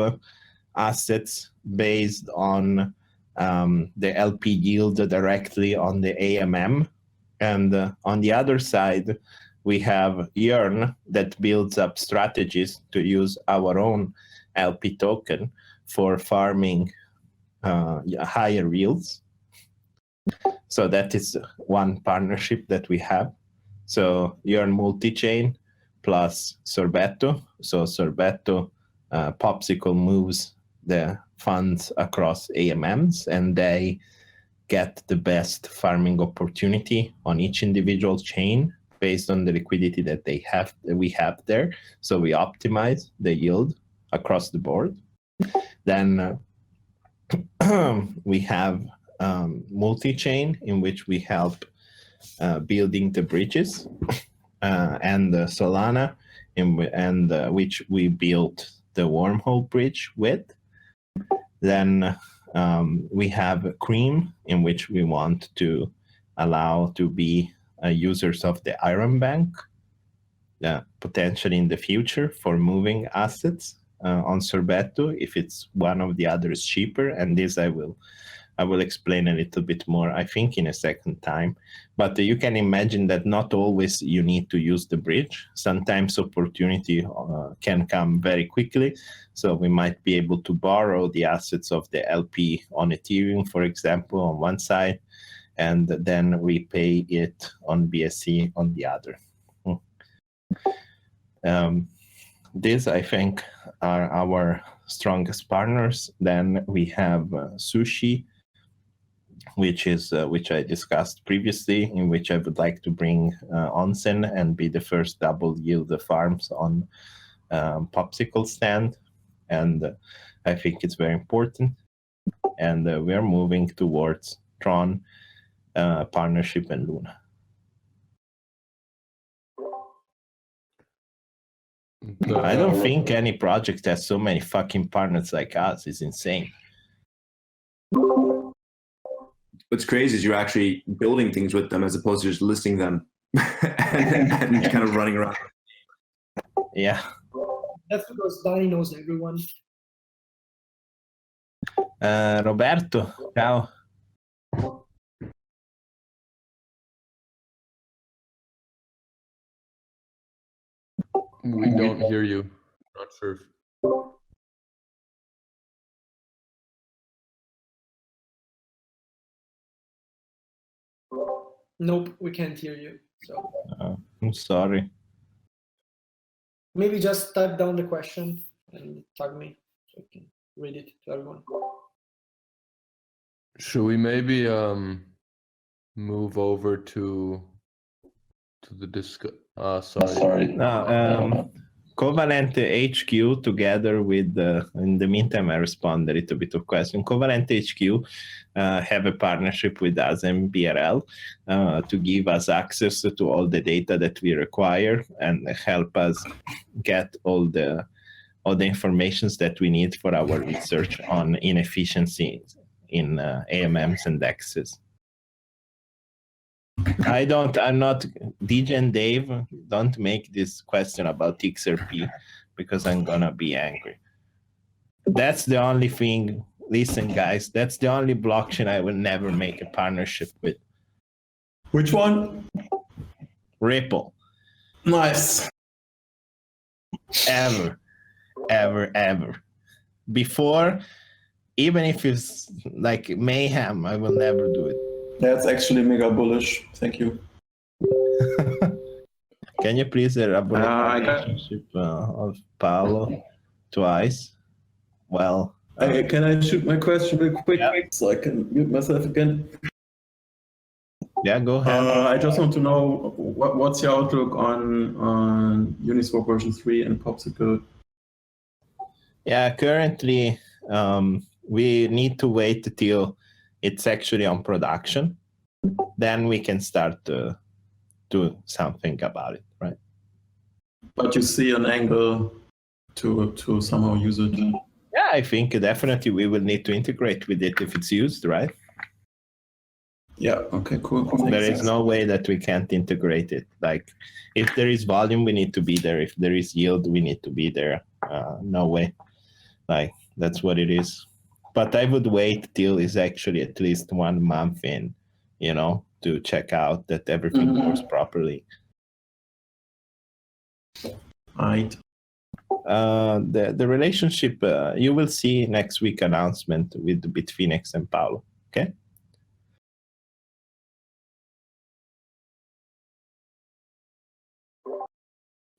S1: assets based on the LP yield directly on the AMM, and on the other side we have Yearn that builds up strategies to use our own LP token for farming higher yields. So that is one partnership that we have. So Yearn Multichain plus Sorbetto. So Sorbetto Popsicle moves the funds across AMMs, and they get the best farming opportunity on each individual chain based on the liquidity that we have there. So we optimize the yield across the board. Then we have Multichain, in which we help building the bridges, and Solana, which we built the wormhole bridge with. Then we have Cream, in which we want to allow to be users of the Iron Bank potentially in the future for moving assets on Sorbetto if it's one of the others cheaper, and this I will explain a little bit more, I think, in a second time. But you can imagine that not always you need to use the bridge. Sometimes opportunity can come very quickly. So we might be able to borrow the assets of the LP on Ethereum, for example, on one side, and then repay it on BSC on the other. These, I think, are our strongest partners. Then we have Sushi, which I discussed previously, in which I would like to bring onsen and be the first double yield farms on Popsicle Stand, and I think it's very important. And we are moving towards Tron partnership and Luna. I don't think any project has so many fucking partners like us. It's insane.
S9: What's crazy is you're actually building things with them as opposed to just listing them and kind of running around.
S1: Yeah.
S3: That's because Danny knows everyone.
S1: Roberto, ciao.
S2: We don't hear you. Not sure.
S3: Nope, we can't hear you. So
S1: I'm sorry.
S3: maybe just type down the question and tag me so I can read it to everyone.
S2: Should we maybe move over to the disc? Sorry.
S1: Covalent HQ together with in the meantime I respond a little bit of question. Covalent HQ have a partnership with us and BRL to give us access to all the data that we require and help us get all the informations that we need for our research on inefficiencies in AMMs and DEXes. I'm not, DJ and Dave, don't make this question about XRP because I'm gonna be angry. That's the only thing, listen guys, that's the only blockchain I will never make a partnership with.
S10: Which one?
S1: Ripple.
S10: Nice.
S1: Ever. Before, even if it's like mayhem, I will never do it.
S10: That's actually mega bullish. Thank you.
S1: Can you please elaborate the relationship of Paolo twice? Well,
S10: can I shoot my question real quick so I can mute myself again?
S1: Yeah, go ahead.
S10: I just want to know what's your outlook on Uniswap version 3 and Popsicle?
S1: Yeah, currently we need to wait till it's actually on production. Then we can start to do something about it, right?
S10: But you see an angle to somehow use it?
S1: Yeah, I think definitely we will need to integrate with it if it's used, right?
S10: Yeah, okay, cool.
S1: There is no way that we can't integrate it. Like, if there is volume, we need to be there. If there is yield, we need to be there. No way. Like, that's what it is. But I would wait till it's actually at least 1 month in, to check out that everything works properly.
S10: Right.
S1: The relationship, you will see next week announcement with Bitfinex and Paolo, okay?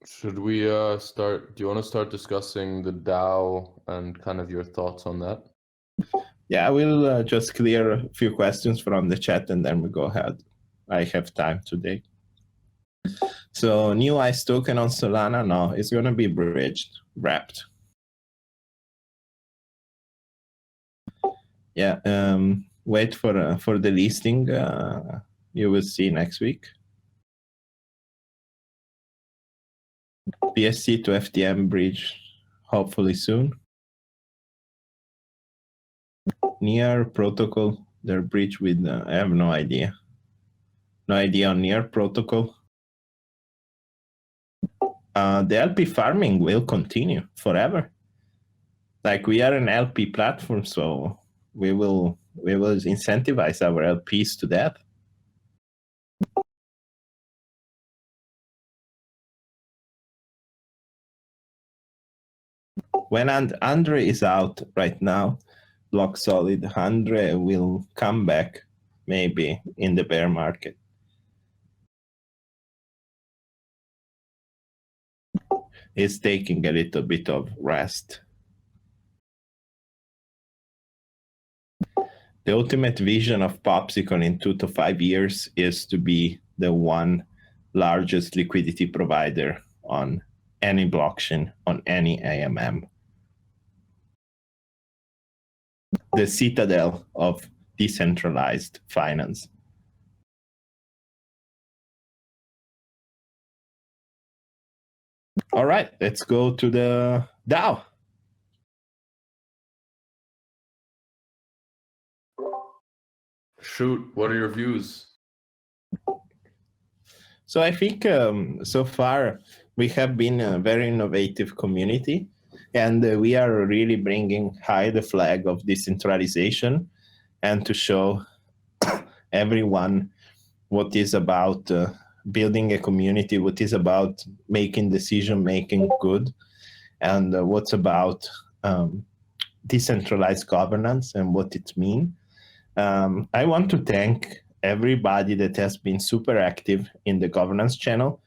S2: Should we start? Do you want to start discussing the DAO and kind of your thoughts on that?
S1: Yeah, I will just clear a few questions from the chat and then we go ahead. I have time today. So, new ICE token on Solana? No, it's going to be wrapped. Yeah, wait for the listing. You will see next week. BSC to FTM bridge, hopefully soon. Near protocol, their bridge with, I have no idea. No idea on near protocol. the LP farming will continue forever. Like, we are an LP platform, so we will incentivize our LPs to that. When Andre is out right now, Block Solid, Andre will come back maybe in the bear market. He's taking a little bit of rest. The ultimate vision of Popsicle in 2 to 5 years is to be the one largest liquidity provider on any blockchain, on any AMM. The citadel of decentralized finance. All right, let's go to the DAO.
S2: Shoot, what are your views?
S1: So I think so far we have been a very innovative community, and we are really bringing high the flag of decentralization and to show everyone what is about building a community, what is about making decision-making good, and what's about decentralized governance and what it means. I want to thank everybody that has been super active in the governance channel.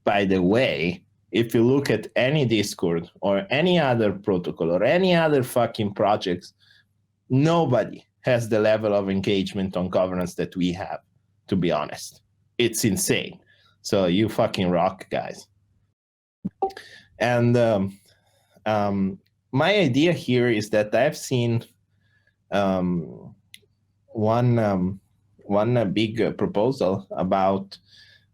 S1: By the way, if you look at any Discord or any other protocol or any other fucking projects, nobody has the level of engagement on governance that we have, to be honest. It's insane. So you fucking rock, guys. And my idea here is that I've seen one big proposal about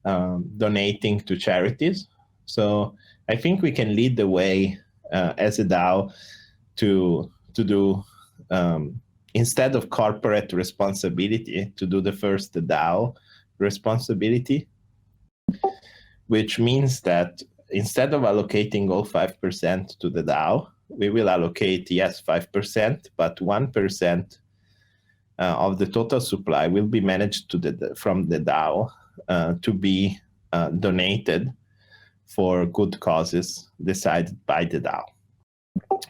S1: donating to charities. So I think we can lead the way as a DAO to do, instead of corporate responsibility, to do the first DAO responsibility, which means that instead of allocating all 5% to the DAO, we will allocate, yes, 5%, but 1% of the total supply will be managed from the DAO to be donated for good causes decided by the DAO.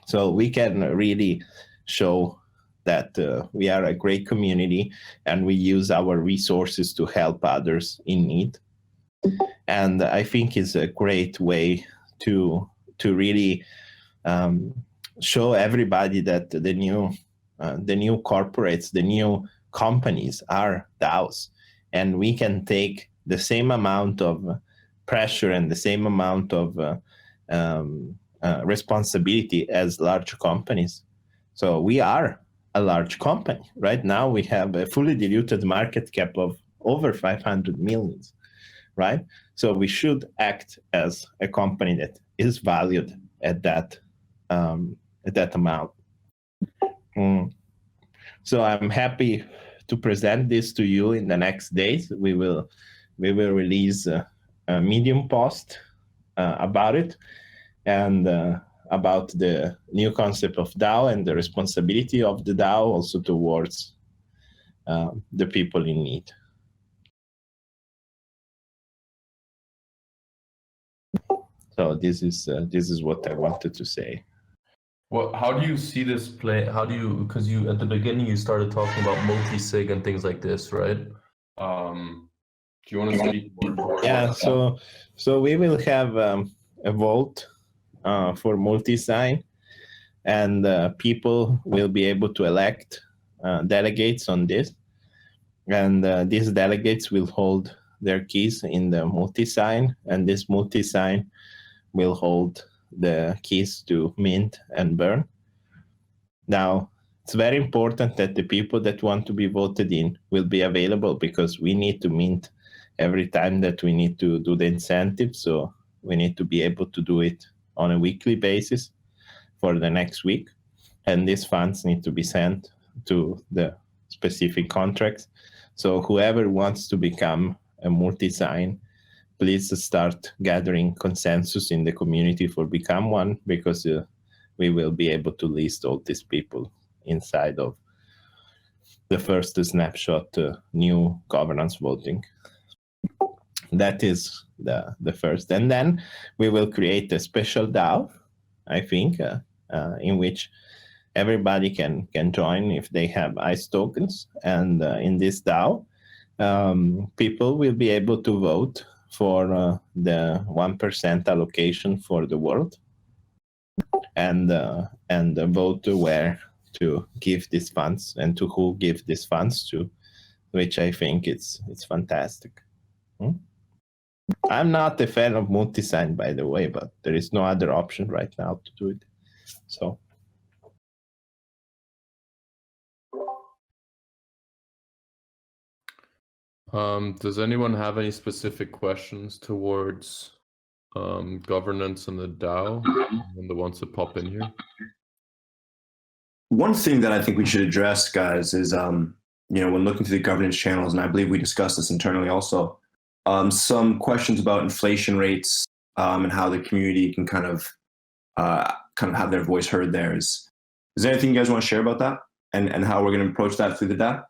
S1: So we can really show that we are a great community and we use our resources to help others in need. And I think it's a great way to really show everybody that the new corporates, the new companies are DAOs, and we can take the same amount of pressure and the same amount of responsibility as large companies. So we are a large company. Right now we have a fully diluted market cap of over 500 million, right? So we should act as a company that is valued at that amount. So I'm happy to present this to you in the next days. We will release a Medium post about it and about the new concept of DAO and the responsibility of the DAO also towards the people in need. So this is what I wanted to say.
S2: Well, how do you see this play? Because you at the beginning you started talking about multisig and things like this, right? Do you want to speak more?
S1: Yeah, so we will have a vote for multi-sign, and people will be able to elect delegates on this, and these delegates will hold their keys in the multi-sign, and this multi-sign will hold the keys to mint and burn. Now, it's very important that the people that want to be voted in will be available, because we need to mint every time that we need to do the incentive. So we need to be able to do it on a weekly basis for the next week. And these funds need to be sent to the specific contracts. So whoever wants to become a multi-sign please start gathering consensus in the community for become one, because we will be able to list all these people inside of the first snapshot new governance voting. That is the first. And then we will create a special DAO, I think, in which everybody can join if they have ICE tokens. And in this DAO, people will be able to vote for the 1% allocation for the world, and vote where to give these funds and to who give these funds to, which I think it's fantastic. I'm not a fan of multi-sign, by the way, but there is no other option right now to do it. So.
S2: Does anyone have any specific questions towards governance and the DAO, and the ones that pop in here?
S9: One thing that I think we should address, guys, is when looking through the governance channels, and I believe we discussed this internally also, some questions about inflation rates and how the community can kind of have their voice heard there. Is there anything you guys want to share about that, and how we're going to approach that through the DAO?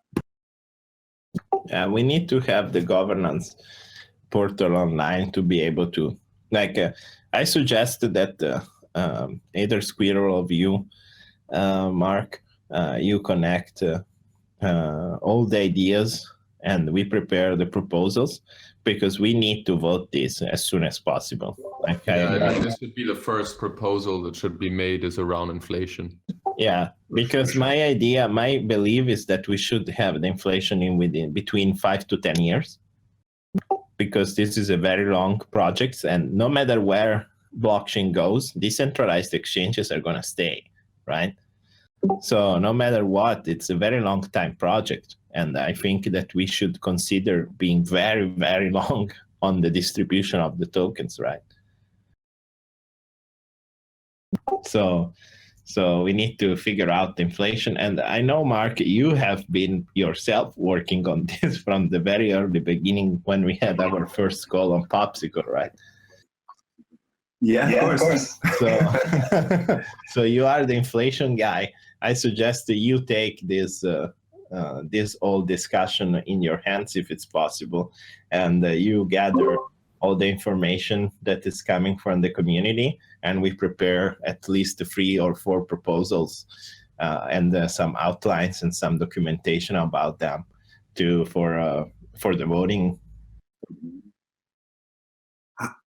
S1: We need to have the governance portal online to be able to, I suggested that either Squirrel or you, Mark, you connect all the ideas and we prepare the proposals, because we need to vote this as soon as possible.
S2: I think this would be the first proposal that should be made, is around inflation.
S1: Yeah, because my belief is that we should have the inflation in between 5 to 10 years, because this is a very long project, and no matter where blockchain goes, decentralized exchanges are going to stay, right? So no matter what, it's a very long time project. And I think that we should consider being very, very long on the distribution of the tokens, right? So we need to figure out the inflation. And I know, Mark, you have been yourself working on this from the very early beginning when we had our first call on Popsicle, right?
S9: Yeah, of course.
S1: So you are the inflation guy. I suggest that you take this whole discussion in your hands, if it's possible, and you gather all the information that is coming from the community, and we prepare at least 3 or 4 proposals and some outlines and some documentation about them for the voting.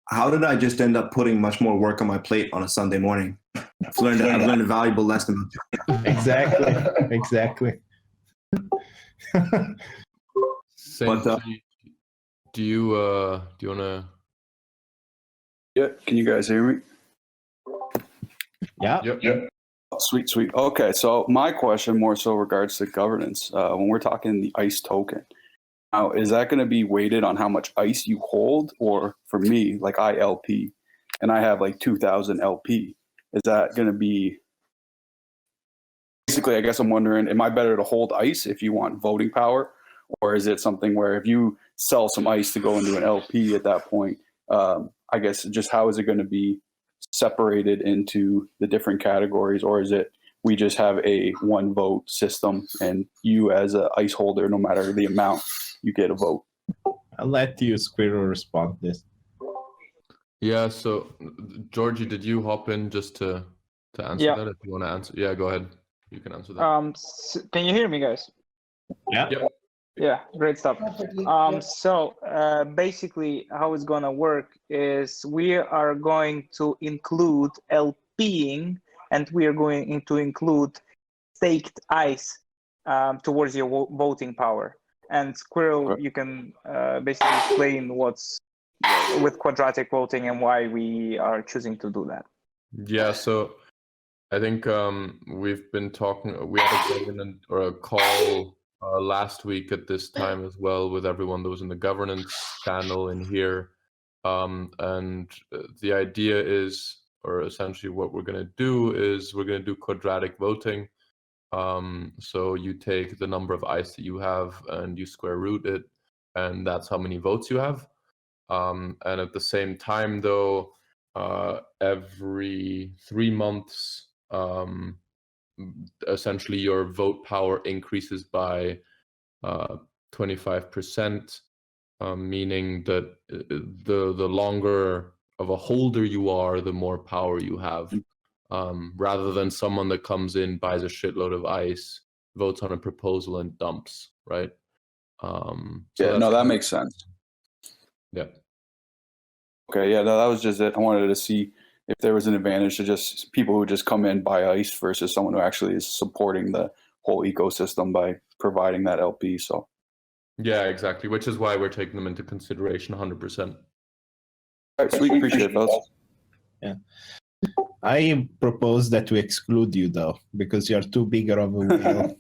S9: How did I just end up putting much more work on my plate on a Sunday morning? I've learned a valuable lesson.
S1: Exactly.
S2: But, do you want to?
S11: Yeah, can you guys hear me?
S1: Yeah.
S2: Yep.
S11: Sweet. Okay, so my question more so regards to governance. When we're talking the ICE token, now is that going to be weighted on how much ICE you hold, or for me, like I LP, and I have like 2,000 LP, is that going to be? Basically, I guess I'm wondering, am I better to hold ICE if you want voting power, or is it something where if you sell some ICE to go into an LP at that point, I guess just how is it going to be separated into the different categories, or is it we just have a 1 vote system and you as a ICE holder, no matter the amount, you get a vote?
S1: I'll let you, Squirrel, respond to this.
S2: Yeah, so Georgie, did you hop in just to answer that? If you want to answer, yeah, go ahead. You can answer that.
S12: Can you hear me, guys?
S1: Yeah.
S2: Yep.
S12: Yeah, great stuff. So basically how it's gonna work is we are going to include LPing, and we are going to include staked ICE towards your voting power. And Squirrel, you can basically explain what's with quadratic voting and why we are choosing to do that.
S2: Yeah, so I think we've been talking, we had a call last week at this time as well with everyone that was in the governance channel in here. And the idea is, or essentially what we're going to do is we're going to do quadratic voting. So you take the number of ICE that you have and you square root it, and that's how many votes you have. And at the same time, though, every 3 months, essentially your vote power increases by 25%, meaning that the longer of a holder you are, the more power you have, rather than someone that comes in, buys a shitload of ice, votes on a proposal and dumps, right?
S11: Yeah, no, that makes sense.
S2: Yeah.
S11: Okay, yeah, no, that was just it. I wanted to see if there was an advantage to just people who just come in, buy ice versus someone who actually is supporting the whole ecosystem by providing that LP. So
S2: yeah, exactly. Which is why we're taking them into consideration 100%.
S11: All right, sweet, appreciate it, fellas.
S1: Yeah. I propose that we exclude you though, because you're too big of a whale.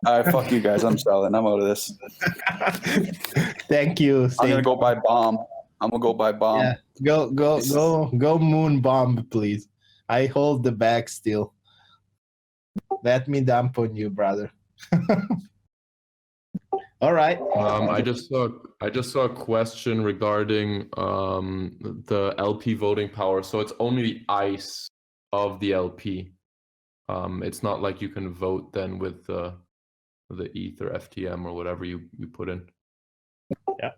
S11: All right, fuck you guys. I'm selling. I'm out of this.
S1: Thank you.
S11: I'm gonna go buy bomb. I'm gonna go buy bomb.
S1: Yeah. Go moon bomb, please. I hold the bag still. Let me dump on you, brother. All right.
S2: I just saw a question regarding the LP voting power. So it's only ice of the LP. It's not like you can vote then with the ETH or FTM or whatever you put in.
S1: Yeah.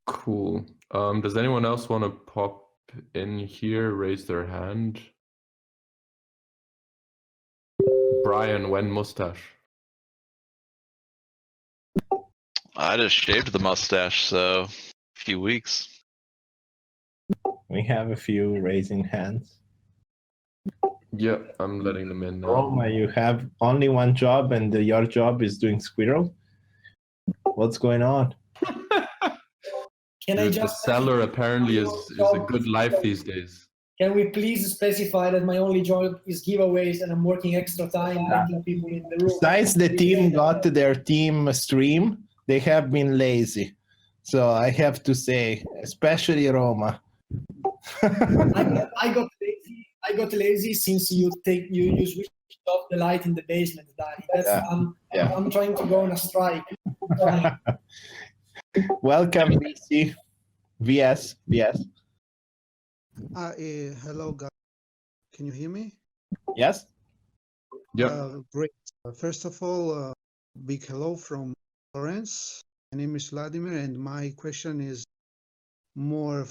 S2: Cool. Does anyone else want to pop in here, raise their hand? Brian, when mustache?
S13: I just shaved the mustache, so a few weeks.
S1: We have a few raising hands.
S2: Yeah, I'm letting them in now.
S1: Roma, you have only one job and your job is doing Squirrel? What's going on?
S3: Can I
S2: The
S3: just
S2: seller apparently is a good life these days.
S3: Can we please specify that my only job is giveaways and I'm working extra time letting people in the room?
S1: Besides the team got their team stream, they have been lazy. So I have to say, especially Roma.
S3: I got lazy since you switched off the light in the basement, Danny. I'm trying to go on a strike.
S1: Welcome, BC. VS.
S14: Hello, guys. Can you hear me?
S1: Yes.
S2: Yeah.
S14: Great. First of all, big hello from Florence. My name is Vladimir, and my question is more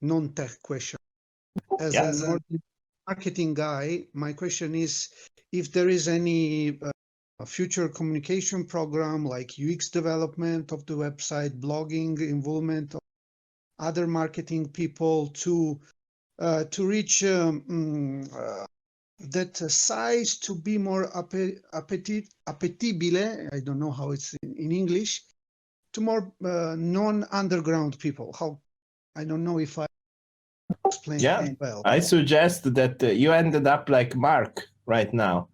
S14: non-tech question. As a marketing guy, my question is if there is any future communication program like UX development of the website, blogging, involvement of other marketing people to reach that size to be more appetibile. I don't know how it's in English. To more non-underground people. How I don't know if I explained well.
S1: I suggest that you ended up like Mark right now.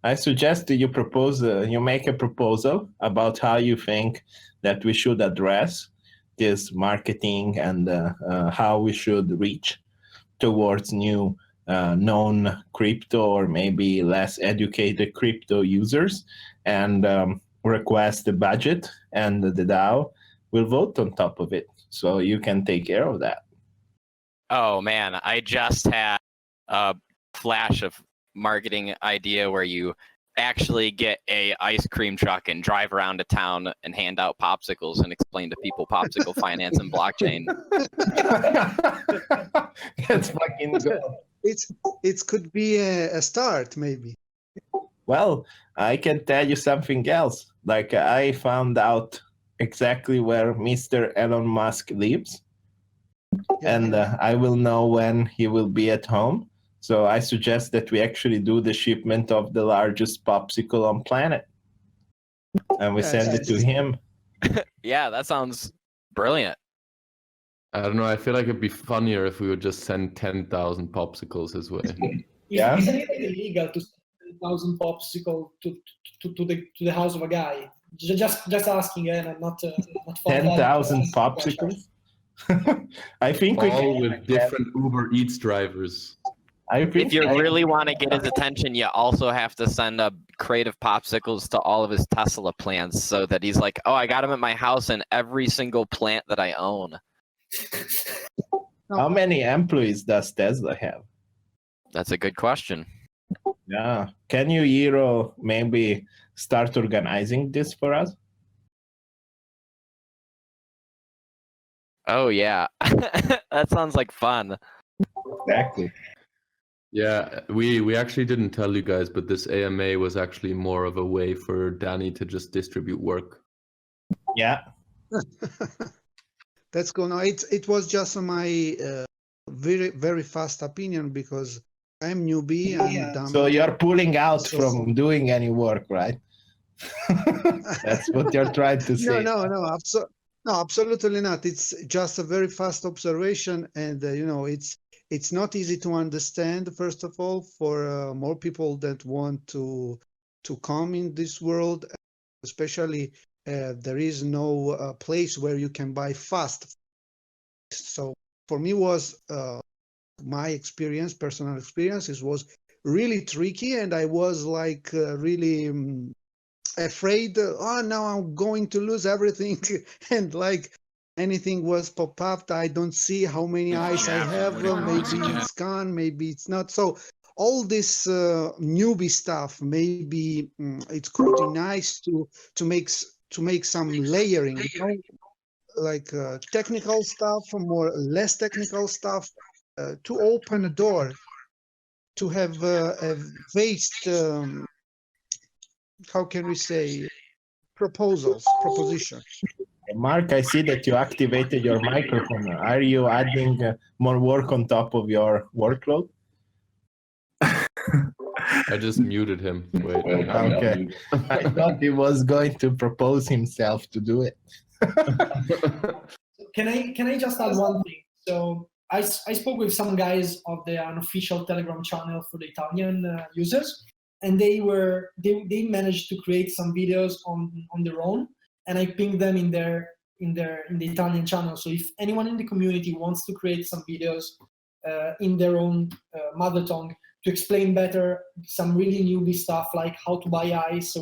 S1: I suggest you propose, you make a proposal about how you think that we should address this marketing and how we should reach towards new known crypto or maybe less educated crypto users, and request the budget, and the DAO will vote on top of it. So you can take care of that.
S5: Oh man, I just had a flash of marketing idea where you actually get a ice cream truck and drive around to town and hand out popsicles and explain to people popsicle finance and blockchain.
S1: That's fucking good.
S14: It could be a start, maybe.
S1: Well, I can tell you something else. Like I found out exactly where Mr. Elon Musk lives, and I will know when he will be at home. So I suggest that we actually do the shipment of the largest popsicle on planet, and we send it to him.
S5: Yeah, that sounds brilliant.
S2: I don't know. I feel like it'd be funnier if we would just send 10,000 popsicles his way.
S1: Yeah.
S3: Isn't it illegal to send 10,000 popsicle to the house of a guy? Just asking, and I'm not
S1: 10,000 popsicles. I think
S2: all with different Uber Eats drivers.
S5: If you really want to get his attention, you also have to send a crate of popsicles to all of his Tesla plants so that he's like, oh, I got them at my house and every single plant that I own.
S1: How many employees does Tesla have?
S5: That's a good question.
S1: Yeah. Can you, Hiro, maybe start organizing this for us?
S5: Oh, yeah. That sounds like fun.
S1: Exactly.
S2: Yeah, we actually didn't tell you guys, but this AMA was actually more of a way for Danny to just distribute work.
S1: Yeah.
S14: That's cool. No, it was just my very fast opinion because I'm newbie. I'm dumb.
S1: So you're pulling out from doing any work, right? That's what you're trying to say.
S14: No, absolutely not. It's just a very fast observation, and it's not easy to understand. First of all, for more people that want to come in this world, especially there is no place where you can buy fast. So for me, was my experience, personal experience, it was really tricky, and I was like really afraid. Oh, now I'm going to lose everything, and like anything was pop up. I don't see how many eyes I have. Maybe it's gone. Maybe it's not. So all this newbie stuff. Maybe it could be nice to make some layering. Like technical stuff, more less technical stuff, to open a door, to have a vast, how can we say, proposition.
S1: Mark, I see that you activated your microphone. Are you adding more work on top of your workload?
S2: I just muted him. Wait.
S1: Okay. I thought he was going to propose himself to do it.
S3: Can I just add one thing? So I spoke with some guys of the unofficial Telegram channel for the Italian users, and they managed to create some videos on their own, and I pinged them in the Italian channel. So if anyone in the community wants to create some videos in their own mother tongue to explain better some really newbie stuff like how to buy ice,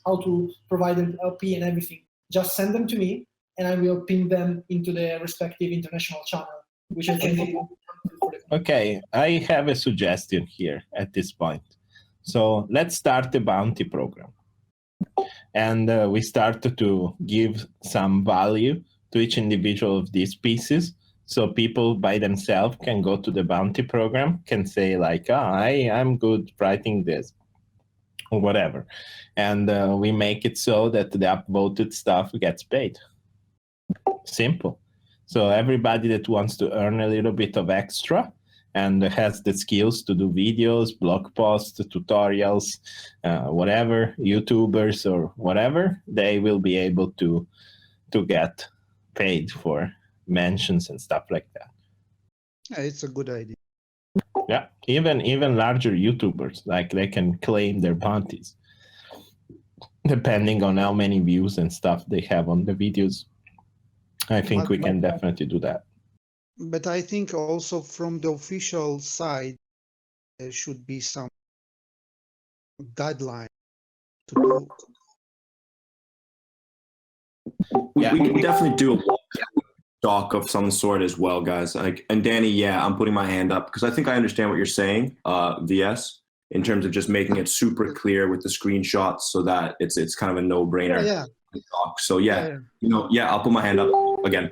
S3: how to provide an LP and everything, just send them to me, and I will ping them into the respective international channel, which I think.
S1: Okay, I have a suggestion here at this point. So let's start the bounty program. And we start to give some value to each individual of these pieces. So people by themselves can go to the bounty program, can say like, I'm good writing this or whatever. And we make it so that the upvoted stuff gets paid. Simple. So everybody that wants to earn a little bit of extra and has the skills to do videos, blog posts, tutorials, whatever, YouTubers or whatever, they will be able to get paid for mentions and stuff like that.
S14: Yeah, it's a good idea.
S1: Yeah, even larger YouTubers, like they can claim their bounties depending on how many views and stuff they have on the videos. I think we can definitely do that.
S14: But I think also from the official side, there should be some guideline to do.
S9: We can definitely do a doc of some sort as well, guys. And Danny, yeah, I'm putting my hand up because I think I understand what you're saying, VS, in terms of just making it super clear with the screenshots so that it's kind of a no-brainer.
S14: Yeah.
S9: Doc. So yeah, I'll put my hand up again.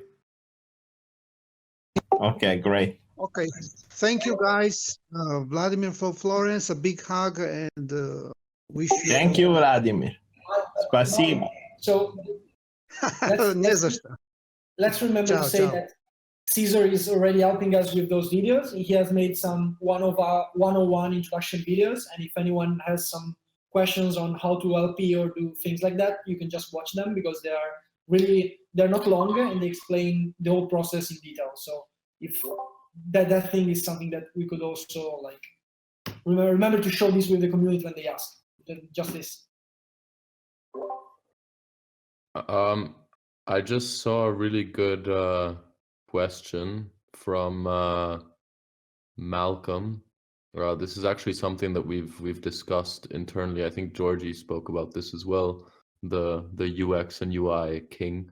S1: Okay, great.
S14: Okay, thank you guys. Vladimir from Florence, a big hug, and wish you.
S1: Thank you, Vladimir. Спасибо.
S3: So let's remember to say that Caesar is already helping us with those videos. He has made some 101 introduction videos, and if anyone has some questions on how to LP or do things like that, you can just watch them because they're not long and they explain the whole process in detail. So if that thing is something that we could also like remember to show this with the community when they ask. Just this.
S2: I just saw a really good question from Malcolm. This is actually something that we've discussed internally. I think Georgie spoke about this as well. The UX and UI king.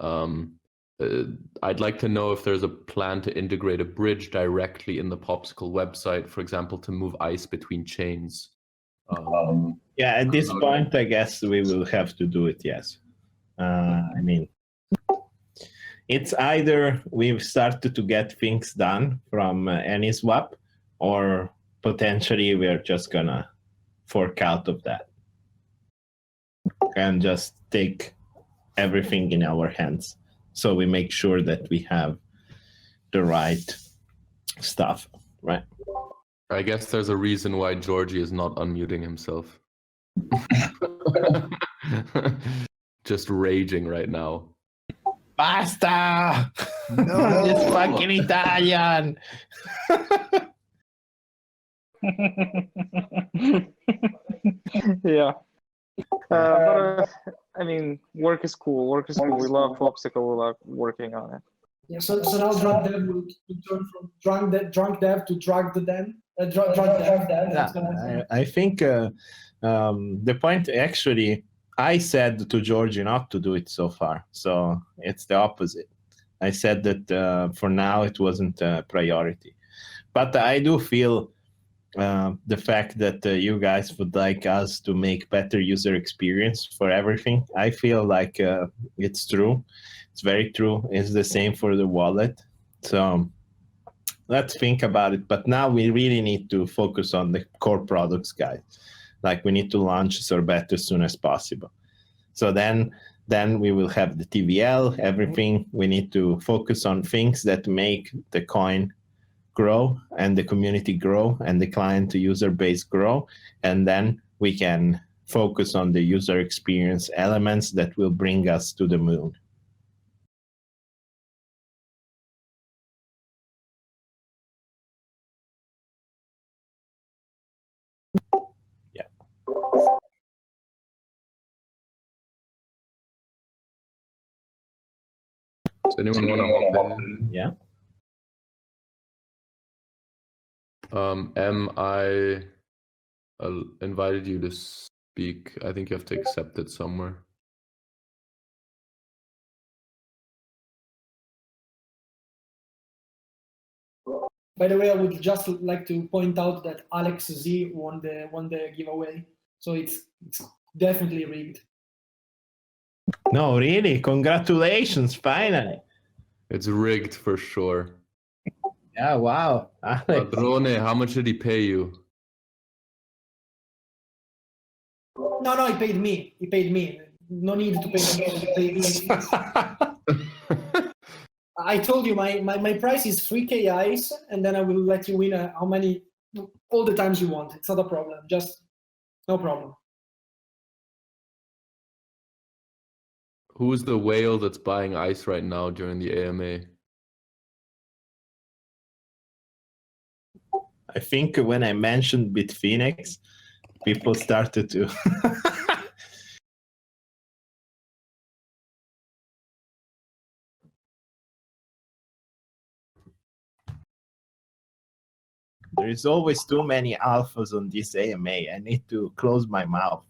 S2: I'd like to know if there's a plan to integrate a bridge directly in the Popsicle website, for example, to move ice between chains.
S1: Yeah, at this point, I guess we will have to do it. Yes, I mean, it's either we've started to get things done from Uniswap, or potentially we're just gonna fork out of that and just take everything in our hands. So we make sure that we have the right stuff, right?
S2: I guess there's a reason why Georgie is not unmuting himself. Just raging right now.
S1: Basta! No, this fucking Italian.
S12: Yeah. But I mean, work is cool. Work is cool. We love Popsicle. We love working on it.
S3: Yeah. So now drunk dev will turn from drunk dev to drug the den. Drug dev.
S1: Yeah, I think the point actually, I said to Georgie not to do it so far. So it's the opposite. I said that for now it wasn't a priority. But I do feel the fact that you guys would like us to make better user experience for everything. I feel like it's true. It's very true. It's the same for the wallet. So let's think about it. But now we really need to focus on the core products, guys. Like we need to launch Sorbetto as soon as possible. So then we will have the TVL, everything. We need to focus on things that make the coin grow and the community grow and the client user base grow. And then we can focus on the user experience elements that will bring us to the moon. Yeah.
S2: Does anyone want to hop in?
S1: Yeah.
S2: I invited you to speak. I think you have to accept it somewhere.
S3: By the way, I would just like to point out that Alex Z won the giveaway, so it's definitely rigged.
S1: No, really? Congratulations, finally.
S2: It's rigged for sure.
S1: Yeah, wow. Alex.
S2: Padrone, how much did he pay you?
S3: No, he paid me. He paid me. No need to pay him. He paid me. I told you my price is 3K ice, and then I will let you win how many, all the times you want. It's not a problem. Just no problem.
S2: Who is the whale that's buying ice right now during the AMA?
S1: I think when I mentioned Bitfinex, people started to. There is always too many alphas on this AMA. I need to close my mouth.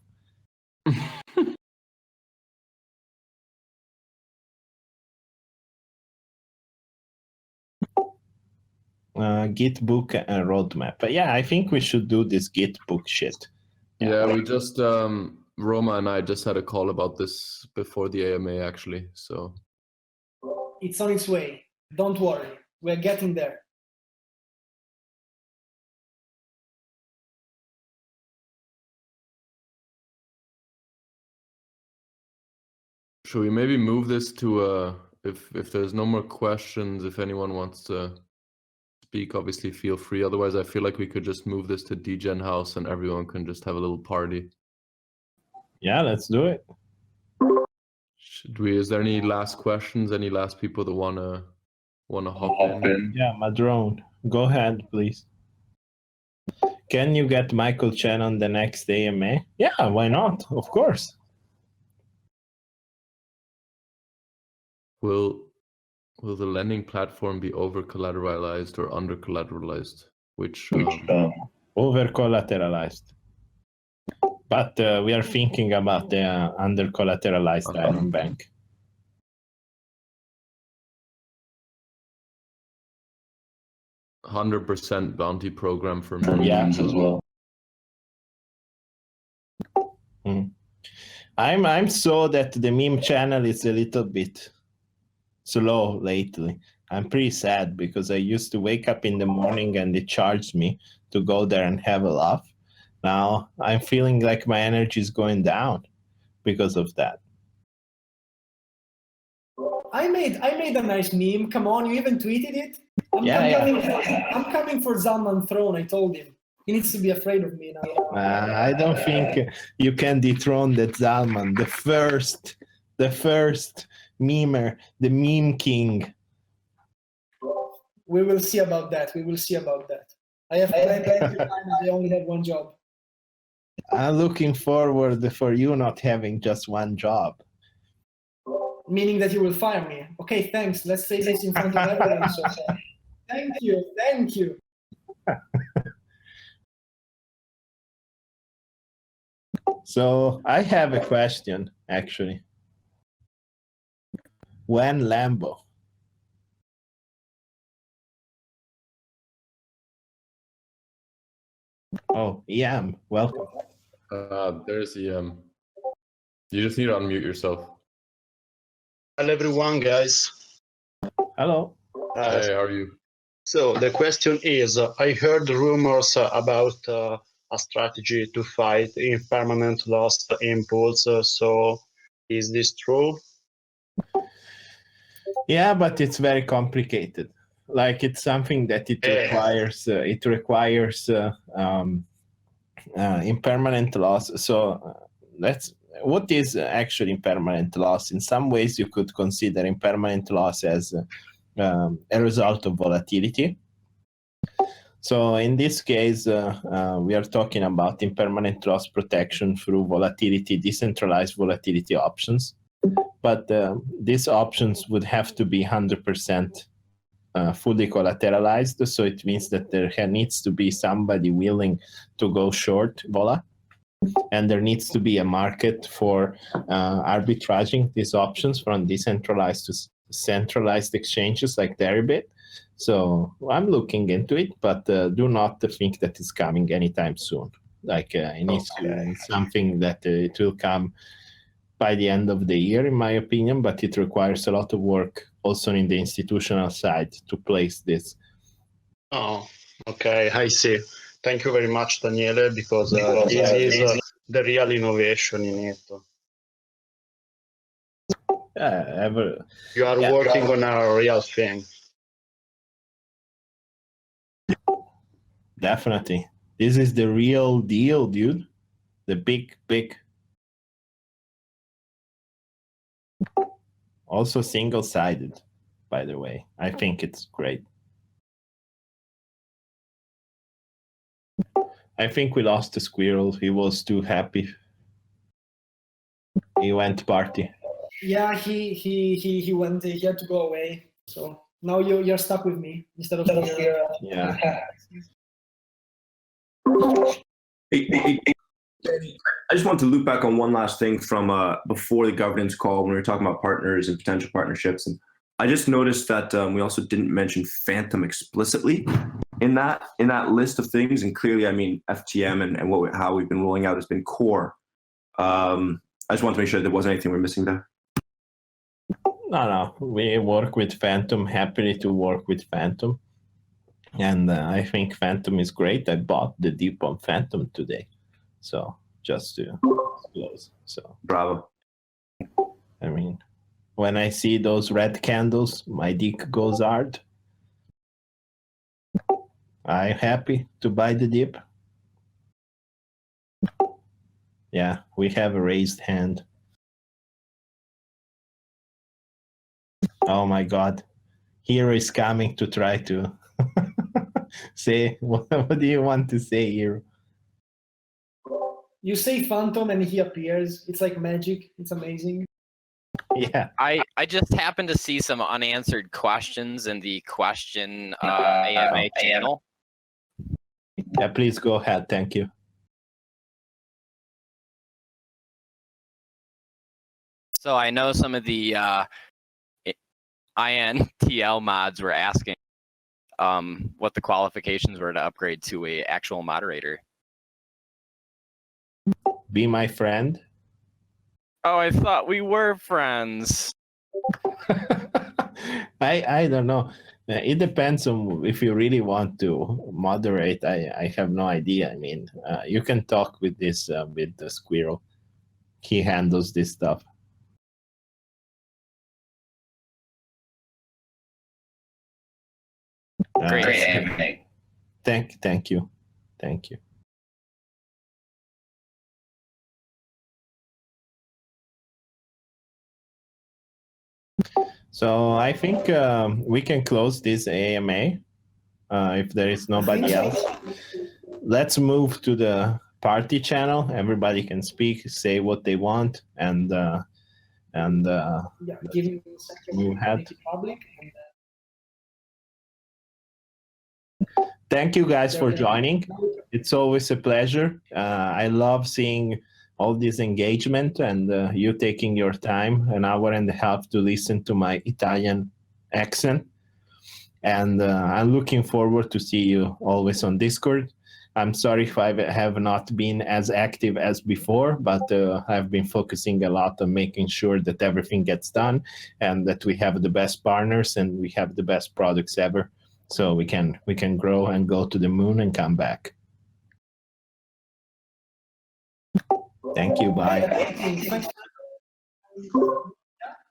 S1: Git book and roadmap. But yeah, I think we should do this Git book shit.
S2: Yeah, we just Roma and I just had a call about this before the AMA actually. So
S3: it's on its way. Don't worry, we're getting there.
S2: Should we maybe move this to if there's no more questions, if anyone wants to speak, obviously feel free. Otherwise, I feel like we could just move this to DGen House and everyone can just have a little party.
S1: Yeah, let's do it.
S2: Should we? Is there any last questions? Any last people that wanna hop in?
S1: Yeah, Madrone, go ahead, please. Can you get Michael Chen on the next AMA? Yeah, why not? Of course.
S2: Will the lending platform be over collateralized or under collateralized? which
S1: over collateralized. But we are thinking about the under collateralized Iron Bank.
S2: %100% bounty program for memes as well.
S1: I'm so that the meme channel is a little bit slow lately. I'm pretty sad because I used to wake up in the morning and it charged me to go there and have a laugh. Now I'm feeling like my energy is going down because of that.
S3: I made a nice meme. Come on, you even tweeted it. I'm coming for Zalman throne. I told him he needs to be afraid of me now.
S1: I don't think you can dethrone that Zalman, the first memer, the meme king.
S3: We will see about that. I have plenty of time. I only have one job.
S1: I'm looking forward for you not having just one job.
S3: Meaning that you will fire me. Okay, thanks. Let's say this in front of everyone. So, thank you.
S1: So I have a question, actually. When Lambo? Oh, EM, welcome.
S2: There's EM. You just need to unmute yourself.
S15: Hello, everyone, guys.
S1: Hello.
S2: Hey, how are you?
S15: So the question is, I heard rumors about a strategy to fight impermanent loss impulse. So is this true?
S1: Yeah, but it's very complicated. Like it's something that it requires impermanent loss. So what is actually impermanent loss? In some ways, you could consider impermanent loss as a result of volatility. So in this case, we are talking about impermanent loss protection through volatility, decentralized volatility options. But these options would have to be 100% fully collateralized. So it means that there needs to be somebody willing to go short vola. And there needs to be a market for arbitraging these options from decentralized to centralized exchanges like Deribit. So I'm looking into it, but do not think that it's coming anytime soon. Like it needs to be something that it will come by the end of the year, in my opinion, but it requires a lot of work also in the institutional side to place this.
S15: Oh, okay, I see. Thank you very much, Daniele, because this is the real innovation in it. You are working on a real thing.
S1: Definitely. This is the real deal, dude. The big. Also single-sided, by the way. I think it's great. I think we lost the Squirrel. He was too happy. He went party.
S3: Yeah, he went. He had to go away. So now you're stuck with me instead of here.
S1: Yeah.
S9: Hey, I just want to loop back on one last thing from before the governance call when we were talking about partners and potential partnerships. And I just noticed that we also didn't mention Phantom explicitly in that list of things. And clearly, I mean, FTM and how we've been rolling out has been core. I just want to make sure there wasn't anything we're missing there.
S1: No. We work with Phantom, happily to work with Phantom. And I think Phantom is great. I bought the dip on Phantom today. So just to close. So
S9: bravo.
S1: I mean, when I see those red candles, my dick goes hard. I'm happy to buy the dip. Yeah, we have a raised hand. Oh my God. Hero is coming to try to say, what do you want to say, Hero?
S3: You say Phantom and he appears. It's like magic. It's amazing.
S1: Yeah.
S5: I just happened to see some unanswered questions in the question AMA channel.
S1: Yeah, please go ahead. Thank you.
S5: So I know some of the INTL mods were asking what the qualifications were to upgrade to a actual moderator.
S1: Be my friend.
S5: Oh, I thought we were friends.
S1: I don't know. It depends on if you really want to moderate. I have no idea. I mean, you can talk with this with the Squirrel. He handles this stuff.
S5: Great.
S1: Thank you. So I think we can close this AMA if there is nobody else. Let's move to the party channel. Everybody can speak, say what they want, and
S3: yeah, giving
S1: you had.
S3: public.
S1: Thank you guys for joining. It's always a pleasure. I love seeing all this engagement and you taking your time, an hour and a half to listen to my Italian accent. And I'm looking forward to see you always on Discord. I'm sorry if I have not been as active as before, but I've been focusing a lot on making sure that everything gets done and that we have the best partners and we have the best products ever. So we can grow and go to the moon and come back. Thank you. Bye.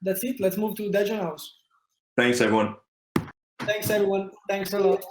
S3: That's it. Let's move to Dejan House.
S9: Thanks, everyone.
S3: Thanks, everyone. Thanks a lot.